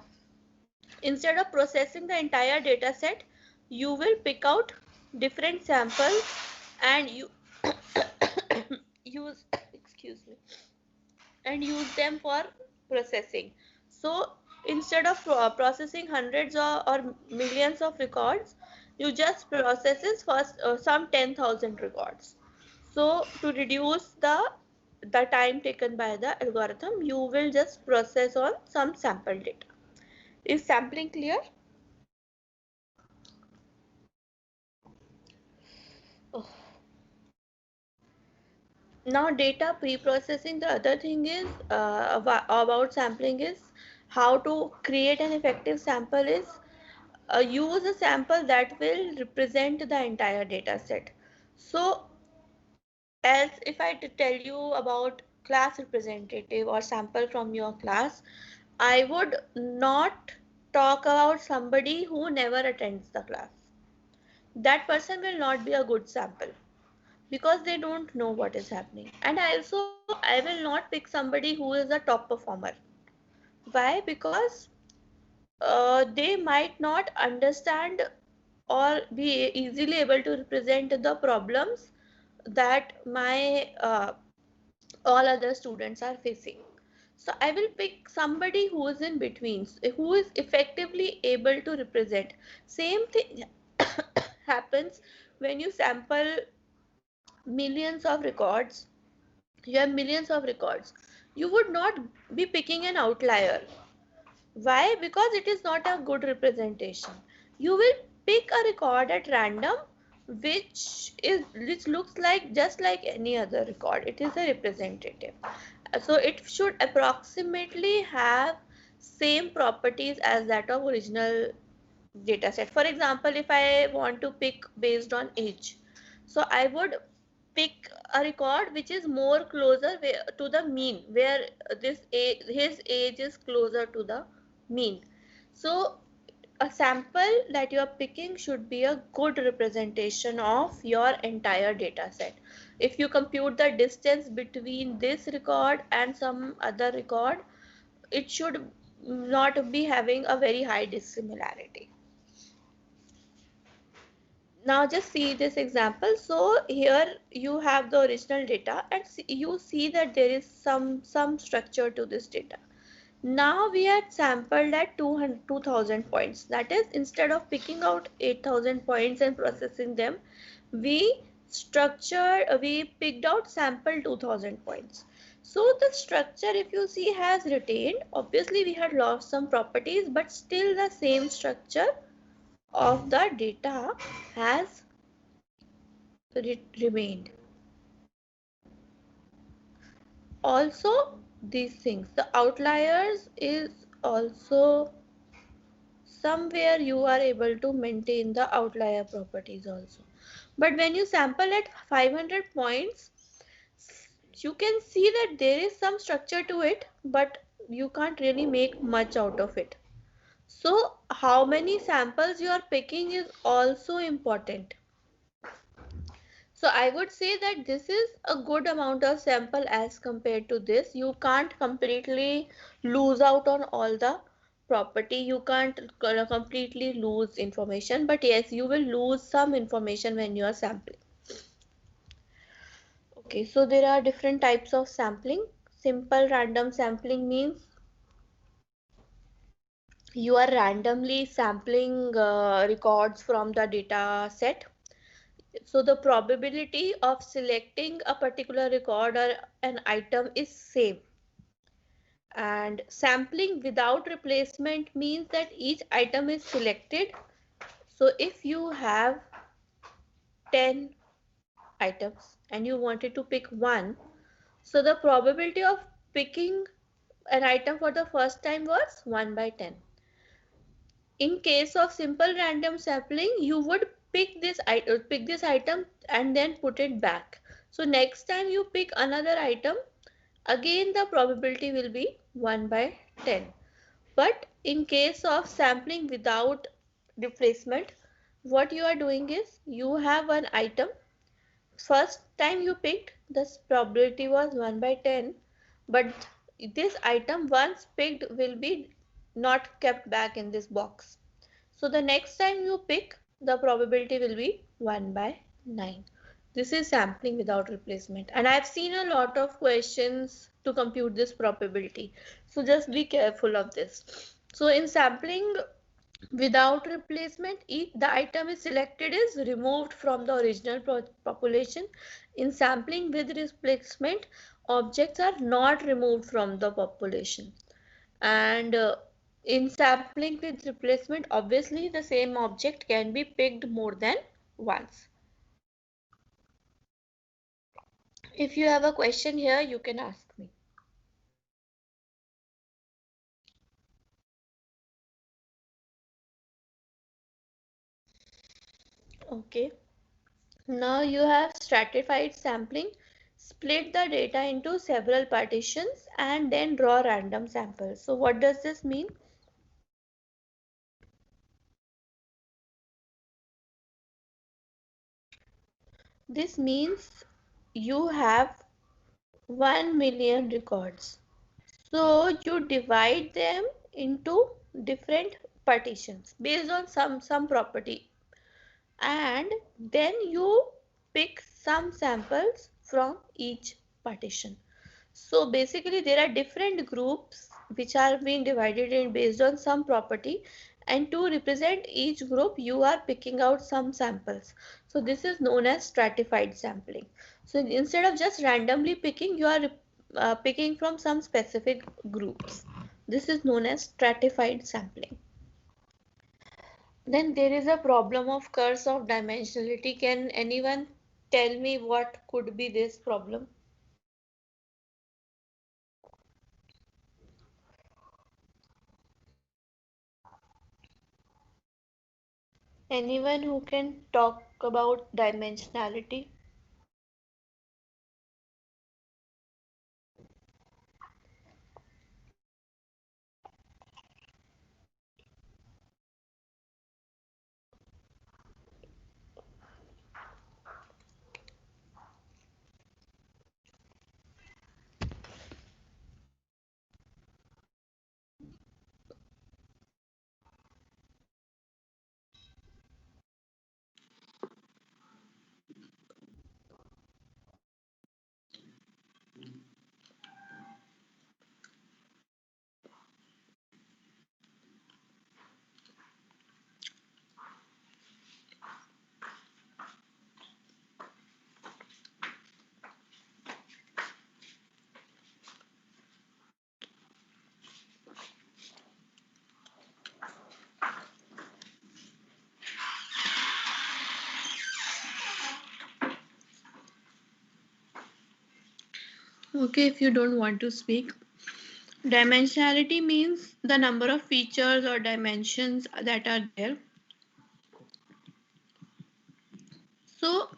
instead of processing the entire data set, you will pick out different samples and you use excuse me and use them for processing. So instead of processing hundreds or millions of records, you just processes first some 10,000 records. So to reduce the time taken by the algorithm, you will just process on some sample data. Is sampling clear? Oh. Now data pre-processing, the other thing is about sampling is how to create an effective sample is use a sample that will represent the entire data set. So as if I tell you about class representative or sample from your class, I would not talk about somebody who never attends the class. That person will not be a good sample because they don't know what is happening. And I will not pick somebody who is a top performer. Why? Because they might not understand or be easily able to represent the problems that my all other students are facing. So I will pick somebody who is in between, who is effectively able to represent. Same thing happens when you sample millions of records. You have millions of records. You would not be picking an outlier. Why? Because it is not a good representation. You will pick a record at random which looks like just like any other record. It is a representative. So it should approximately have same properties as that of original data set. For example, if I want to pick based on age, so I would pick a record which is more closer to the mean, where his age is closer to the mean. So a sample that you are picking should be a good representation of your entire data set. If you compute the distance between this record and some other record, it should not be having a very high dissimilarity. Now just see this example. So here you have the original data and you see that there is some structure to this data. Now we had sampled at 2000 points. That is, instead of picking out 8000 points and processing them, we picked out sample 2000 points. So the structure, if you see, has retained. Obviously we had lost some properties, but still the same structure of the data has remained. Also these things, the outliers is also somewhere you are able to maintain the outlier properties also. But when you sample at 500 points, you can see that there is some structure to it, but you can't really make much out of it. So how many samples you are picking is also important. So I would say that this is a good amount of sample as compared to this. You can't completely lose out on all the property, you can't completely lose information, but yes, you will lose some information when you are sampling. Okay, so there are different types of sampling. Simple random sampling means you are randomly sampling records from the data set. So the probability of selecting a particular record or an item is same. And sampling without replacement means that each item is selected. So if you have 10 items and you wanted to pick one, so the probability of picking an item for the first time was 1 by 10. In case of simple random sampling, you would pick this item and then put it back. So next time you pick another item, again the probability will be 1 by 10. But in case of sampling without replacement, what you are doing is you have one item. First time you picked, the probability was 1 by 10, but this item once picked will be not kept back in this box. So the next time you pick, the probability will be 1 by 9. This is sampling without replacement. And I've seen a lot of questions to compute this probability. So just be careful of this. So in sampling without replacement, if the item is selected is removed from the original population. In sampling with replacement, objects are not removed from the population. And in sampling with replacement, obviously the same object can be picked more than once. If you have a question here, you can ask me. Okay. Now you have stratified sampling. Split the data into several partitions and then draw random samples. So what does this mean? This means you have 1 million records. So you divide them into different partitions based on some property, and then you pick some samples from each partition. So basically there are different groups which are being divided in based on some property, and to represent each group you are picking out some samples. So this is known as stratified sampling. So instead of just randomly picking, you are picking from some specific groups. This is known as stratified sampling. Then there is a problem of curse of dimensionality. Can anyone tell me what could be this problem? Anyone who can talk about dimensionality? Okay, if you don't want to speak. Dimensionality means the number of features or dimensions that are there. So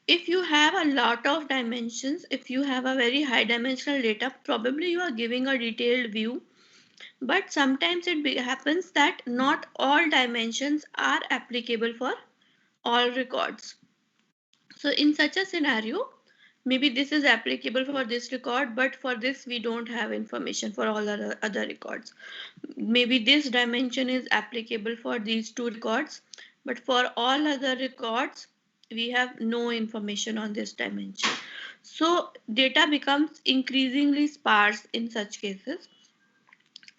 if you have a lot of dimensions, if you have a very high dimensional data, probably you are giving a detailed view. But sometimes it happens that not all dimensions are applicable for all records. So in such a scenario, maybe this is applicable for this record, but for this we don't have information for all other records. Maybe this dimension is applicable for these two records, but for all other records we have no information on this dimension. So data becomes increasingly sparse in such cases,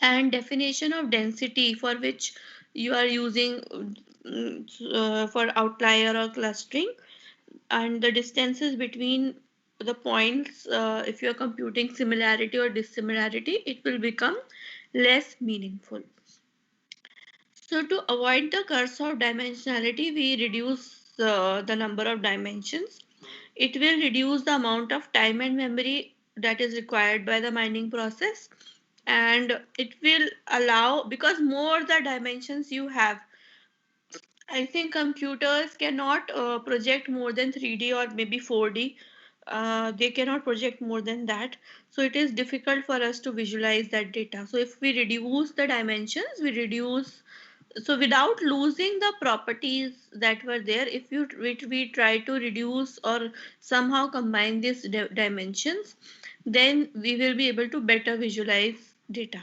and definition of density for which you are using for outlier or clustering, and the distances between the points, if you are computing similarity or dissimilarity, it will become less meaningful. So to avoid the curse of dimensionality, we reduce the number of dimensions. It will reduce the amount of time and memory that is required by the mining process, and it will allow, because more the dimensions you have, I think computers cannot project more than 3D or maybe 4D. They cannot project more than that. So it is difficult for us to visualize that data. So if we reduce the dimensions, we reduce, so without losing the properties that were there, if we try to reduce or somehow combine these dimensions, then we will be able to better visualize data.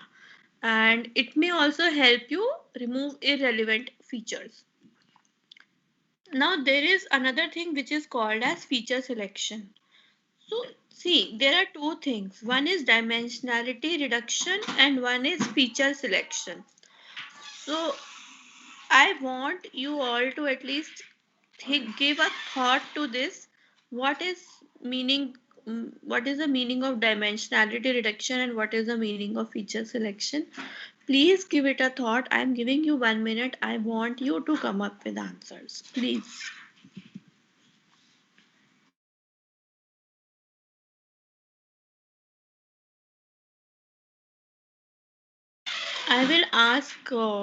And it may also help you remove irrelevant features. Now there is another thing which is called as feature selection. So see, there are two things. One is dimensionality reduction and one is feature selection. So I want you all to at least give a thought to this. What is meaning? What is the meaning of dimensionality reduction and what is the meaning of feature selection? Please give it a thought. I am giving you 1 minute. I want you to come up with answers. Please. I will ask,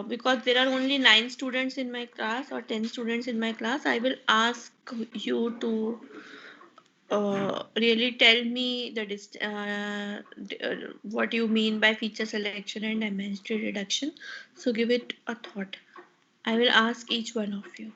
because there are only 9 students in my class or 10 students in my class. I will ask you to really tell me what you mean by feature selection and dimensional reduction. So give it a thought. I will ask each one of you.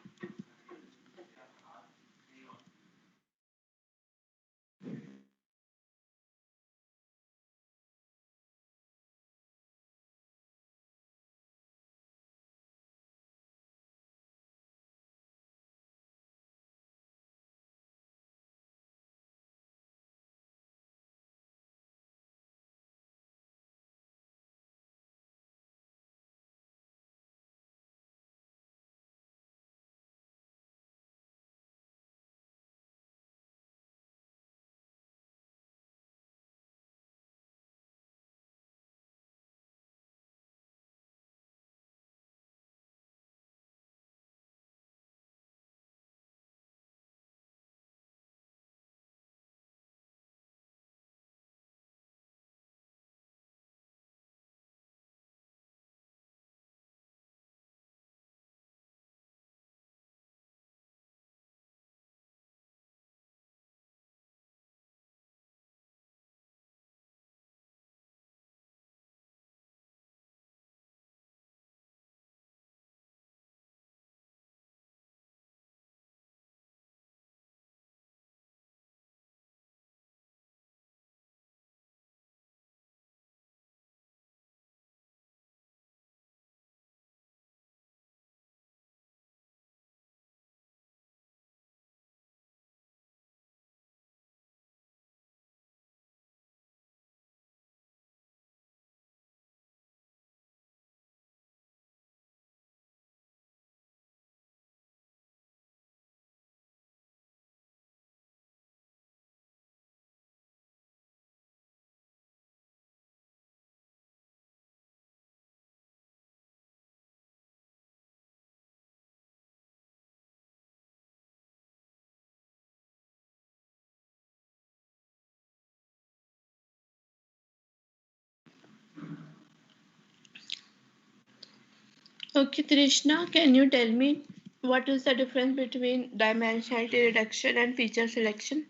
Okay, Trishna, can you tell me what is the difference between dimensionality reduction and feature selection?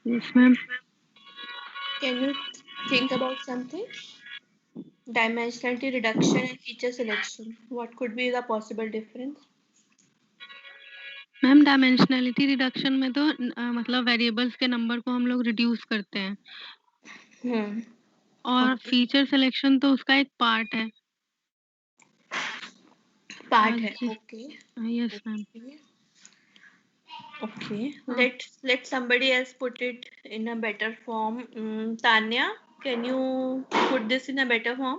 Yes, ma'am. Can you think about something? Dimensionality reduction and feature selection. What could be the possible difference? Ma'am dimensionality reduction में तो मतलब variables के number को हम लोग reduce करते हैं और Okay. फीचर सिलेक्शन तो उसका एक पार्ट है। Part है. जी Okay. Yes ma'am. Okay. Let somebody else put it in a better form. Tanya, can you put this in a better form?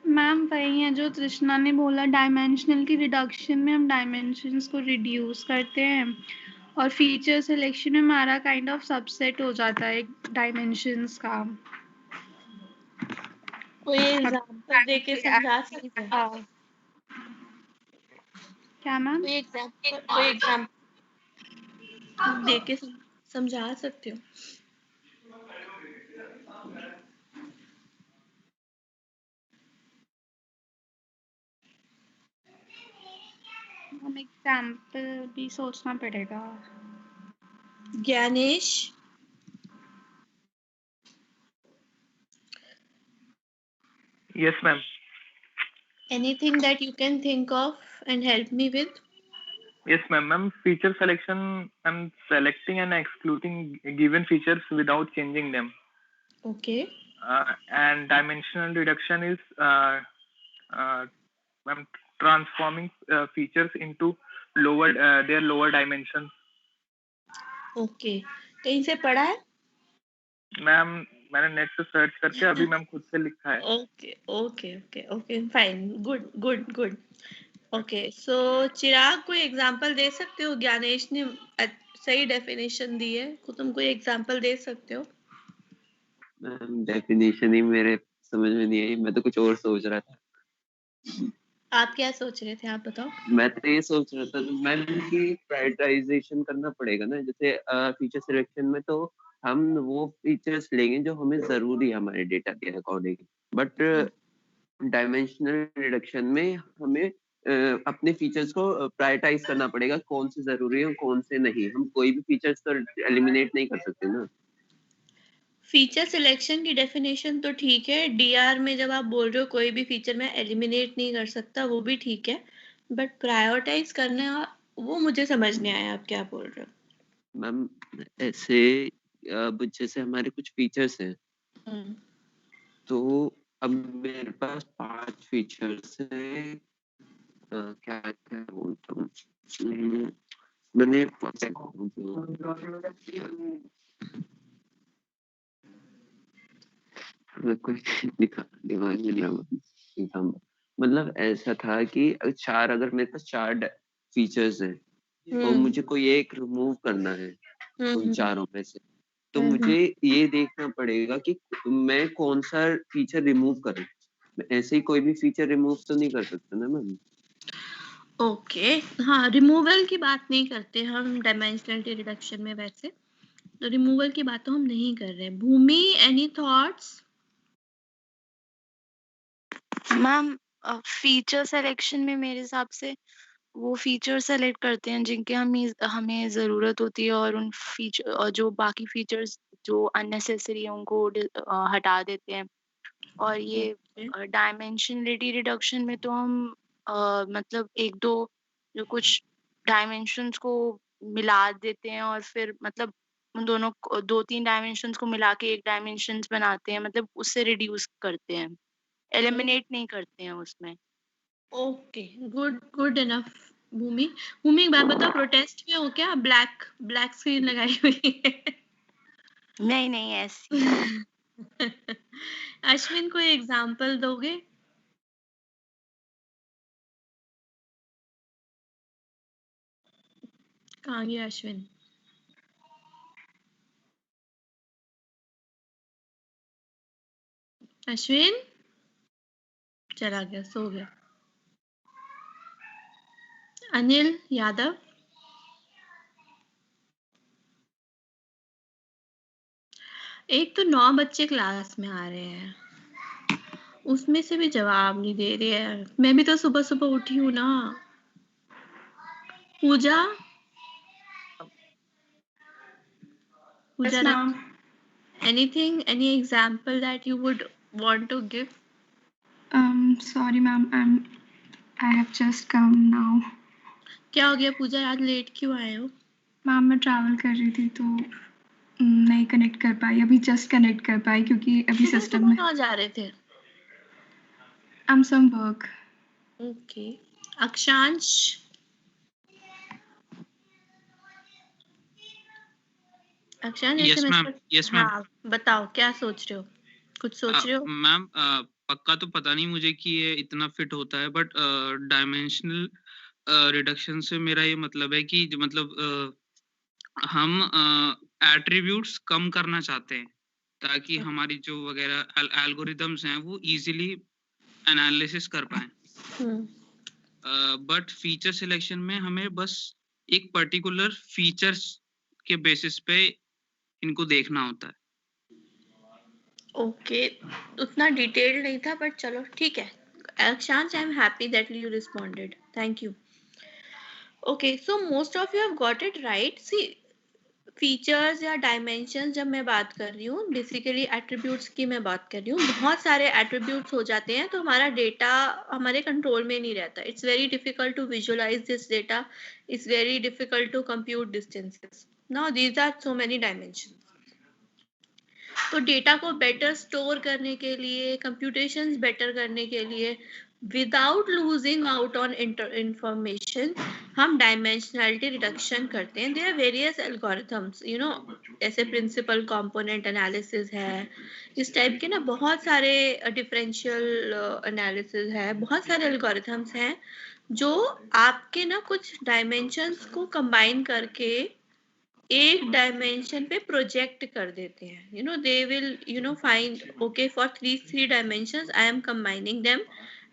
Ma'am वही है जो तृष्णा ने बोला, डायमेंशनल की रिडक्शन में हम डायमेंशंस को रिड्यूस करते हैं और फीचर सिलेक्शन में हमारा काइंड ऑफ सबसेट हो जाता है डायमेंशंस का। कोई एग्जांपल देके समझा सकते हैं? क्या मैम? कोई एग्जांपल देके समझा सकते हो? हम एग्जांपल भी सोचना पड़ेगा। Gyanesh, Yes, ma'am. anything that you can think of and help me with? Yes, ma'am. Ma'am, feature selection, I'm selecting and excluding given features without changing them. Okay. And dimensional reduction is I'm transforming features into their lower dimensions. Okay. कहीं से पढ़ा है? Ma'am मैंने net से search करके अभी ma'am खुद से लिखा है। Okay, fine, good. Okay, so चिराग कोई एग्जांपल दे सकते हो? ज्ञानेश ने सही डेफिनेशन दी है, तो तुम कोई एग्जांपल दे सकते हो? डेफिनेशन ही मेरे समझ में नहीं आई, मैं तो कुछ और सोच रहा था। आप क्या सोच रहे थे, आप बताओ? मैं तो ये सोच रहा था मैम कि प्रायोरिटाइजेशन करना पड़ेगा ना, जैसे फीचर सिलेक्शन में तो हम वो फीचर्स लेंगे जो हमें जरूरी है हमारे डेटा के अकॉर्डिंग, बट डायमेंशनल रिडक्शन में हमें अपने फीचर्स को प्रायोरिटाइज करना पड़ेगा, कौन से जरूरी है कौन से नहीं। हम कोई भी फीचर्स तो एलिमिनेट नहीं कर सकते ना। फीचर सिलेक्शन की डेफिनेशन तो ठीक है, डीआर में जब आप बोल रहे हो कोई भी फीचर मैं एलिमिनेट नहीं कर सकता, वो भी ठीक है, बट प्रायोरिटाइज करना वो मुझे समझ नहीं आया आप क्या बोल रहे हो। मैम ऐसे अब जैसे हमारे कुछ फीचर्स हैं, तो अब मेरे पास 5 फीचर्स हैं, क्या क्या बोलता हूँ, मैंने कुछ दिमाग में नहीं आ रहा। मतलब ऐसा था कि 4 अगर मेरे पास 4 फीचर्स हैं तो मुझे कोई एक रिमूव करना है उन चारों में से, तो मुझे ये देखना पड़ेगा कि मैं कौन सा फीचर रिमूव करूं। ऐसे ही कोई भी फीचर रिमूव तो नहीं कर सकता ना मैम। ओके, हाँ, रिमूवल की बात नहीं करते हम डायमेंशनलिटी रिडक्शन में, वैसे तो रिमूवल की बात तो हम नहीं कर रहे हैं। भूमि, any thoughts? Ma'am feature selection में मेरे हिसाब से वो फीचर सेलेक्ट करते हैं जिनके हमें ज़रूरत होती है, और उन फीचर और जो बाकी फीचर्स जो अननेसेसरी है उनको हटा देते हैं। और ये डायमेंशनलिटी रिडक्शन में तो हम मतलब एक दो जो कुछ डायमेंशंस को मिला देते हैं और फिर मतलब उन दोनों 2-3 डायमेंशंस को मिला के एक डायमेंशंस बनाते हैं, मतलब उससे रिड्यूस करते हैं, एलिमिनेट नहीं करते हैं उसमें। Okay, good enough. भूमि, एक बात बताओ, प्रोटेस्ट में हो क्या? ब्लैक स्क्रीन लगाई हुई है? नहीं ऐसी। अश्विन, कोई एग्जांपल दोगे? कहाँ गया अश्विन? अश्विन चला गया, सो गया। अनिल यादव, एक तो 9 बच्चे क्लास में आ रहे हैं, उसमें से भी जवाब नहीं दे रहे हैं। मैं भी तो सुबह सुबह उठी हूँ ना। पूजा, Yes, Pooja, ma'am. anything, any example that you would want to give? Sorry, ma'am. I have just come now. क्या हो गया पूजा, आज लेट क्यों आए हो? मैम मैं ट्रैवल कर रही थी तो नहीं कनेक्ट कर पाई, अभी जस्ट कनेक्ट कर पाई क्योंकि अभी सिस्टम में। कहाँ जा रहे थे? I am some work. Okay, Akshansh. Akshansh, yes ma'am, yes ma'am. हाँ बताओ, क्या सोच रहे हो? कुछ सोच रहे हो? मैम पक्का तो पता नहीं मुझे कि ये इतना फिट होता है, बट डायमेंशनल रिडक्शन से मेरा ये मतलब है कि मतलब हम एट्रीब्यूट्स कम करना चाहते हैं ताकि हमारी जो वगैरह एल्गोरिदम्स हैं वो इजीली एनालिसिस कर पाएं। बट फीचर सिलेक्शन में हमें बस एक पर्टिकुलर फीचर्स के बेसिस पे इनको देखना होता है। ओके, उतना डिटेल नहीं था, बट चलो ठीक है। Akshansh, I am happy that you responded, thank you. Okay, so most of you have got it right. See, features या डायमेंशन जब मैं बात कर रही हूँ, बेसिकली एट्रीब्यूट्स की मैं बात कर रही हूँ। बहुत सारे एट्रीब्यूट्स हो जाते हैं तो हमारा डेटा हमारे कंट्रोल में नहीं रहता। It's very difficult to visualise this data, it's very difficult to compute distances. Now these are so many dimension. तो डेटा को बेटर स्टोर करने के लिए, कंप्यूटेशंस बेटर करने के लिए, without losing out on information, हम डायमेंशनलिटी रिडक्शन करते हैं। There are various algorithms, you know, ऐसे प्रिंसिपल कंपोनेंट एनालिसिस है, इस टाइप के ना बहुत सारे डिफरेंशियल एनालिसिस है, बहुत सारे एल्गोरिथम्स हैं जो आपके ना कुछ डायमेंशंस को कंबाइन करके एक डायमेंशन पे प्रोजेक्ट कर देते हैं। You know, they will find, okay, for three dimensions I am combining them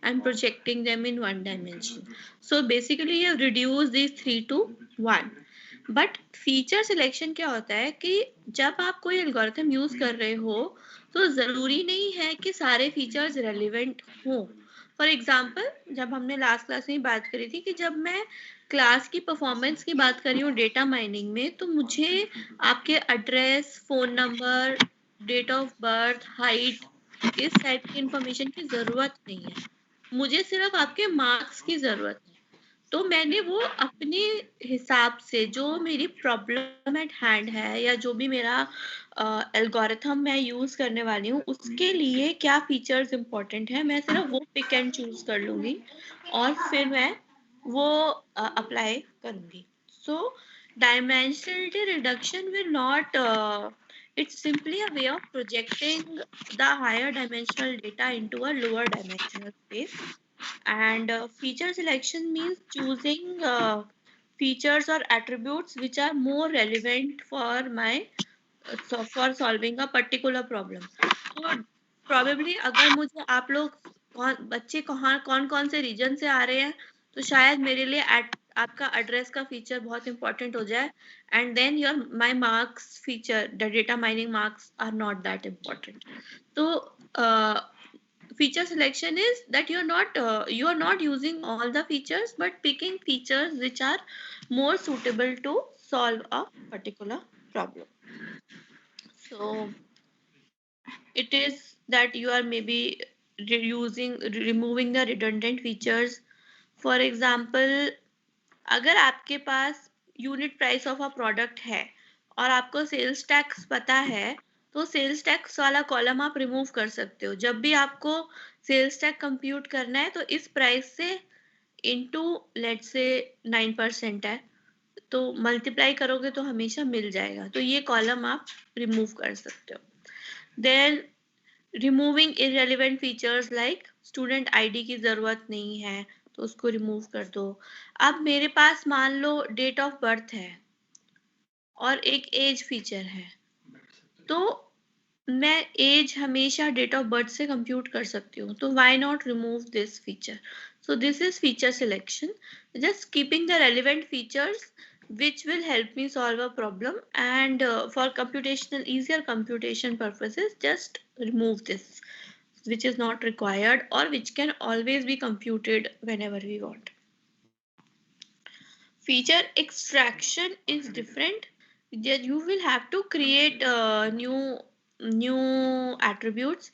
and projecting them in one dimension. So basically you have reduced these 3 to 1. But feature selection क्या होता है कि जब आप कोई एल्गोरिथम यूज कर रहे हो तो जरूरी नहीं है कि सारे फीचर्स रेलिवेंट हो। फॉर एग्जाम्पल, जब हमने लास्ट क्लास में बात करी थी कि जब मैं क्लास की परफॉर्मेंस की बात कर रही हूँ डेटा माइनिंग में, तो मुझे आपके address, phone number, date of birth, height, इस टाइप की इंफॉर्मेशन की जरूरत नहीं है। मुझे सिर्फ आपके मार्क्स की जरूरत है। तो मैंने वो अपने हिसाब से, जो मेरी प्रॉब्लम एट हैंड है या जो भी मेरा एल्गोरिथम मैं यूज करने वाली हूँ, उसके लिए क्या फीचर्स इंपॉर्टेंट है, मैं सिर्फ वो पिक एंड चूज कर लूंगी और फिर मैं वो अप्लाई करूंगी। So dimensionality reduction will not, it's simply a way of projecting the higher dimensional data into a lower dimensional space. And feature selection means choosing features or attributes which are more relevant for my for solving a particular problem. So probably अगर मुझे आप लोग बच्चे कौन कौन से reason से आ रहे हैं, तो शायद मेरे लिए आपका एड्रेस का फीचर बहुत इंपॉर्टेंट हो जाए, and then my marks feature, the data mining marks are not that important. So feature selection is that you are not using all the features, but picking features which are more suitable to solve a particular problem. So it is that you are maybe removing the redundant features. For example, अगर आपके पास unit price of a product है और आपको sales tax पता है, तो sales tax वाला कॉलम आप रिमूव कर सकते हो। जब भी आपको सेल्स टैक्स कंप्यूट करना है तो इस प्राइस से इनटू लेट्स से 9% है, तो मल्टीप्लाई करोगे तो हमेशा मिल जाएगा, तो ये कॉलम आप रिमूव कर सकते हो। Then removing irrelevant features like student ID की जरूरत नहीं है तो उसको रिमूव कर दो। अब मेरे पास मान लो डेट ऑफ बर्थ है और एक एज फीचर है, तो मैं एज हमेशा डेट ऑफ बर्थ से कंप्यूट कर सकती हूँ, तो why not remove this feature. So this is feature selection, just keeping the relevant features which will help me solve a problem, and for easier computation purposes, just remove this which is not required or which can always be computed whenever we want. Feature extraction is different. you will have to create new attributes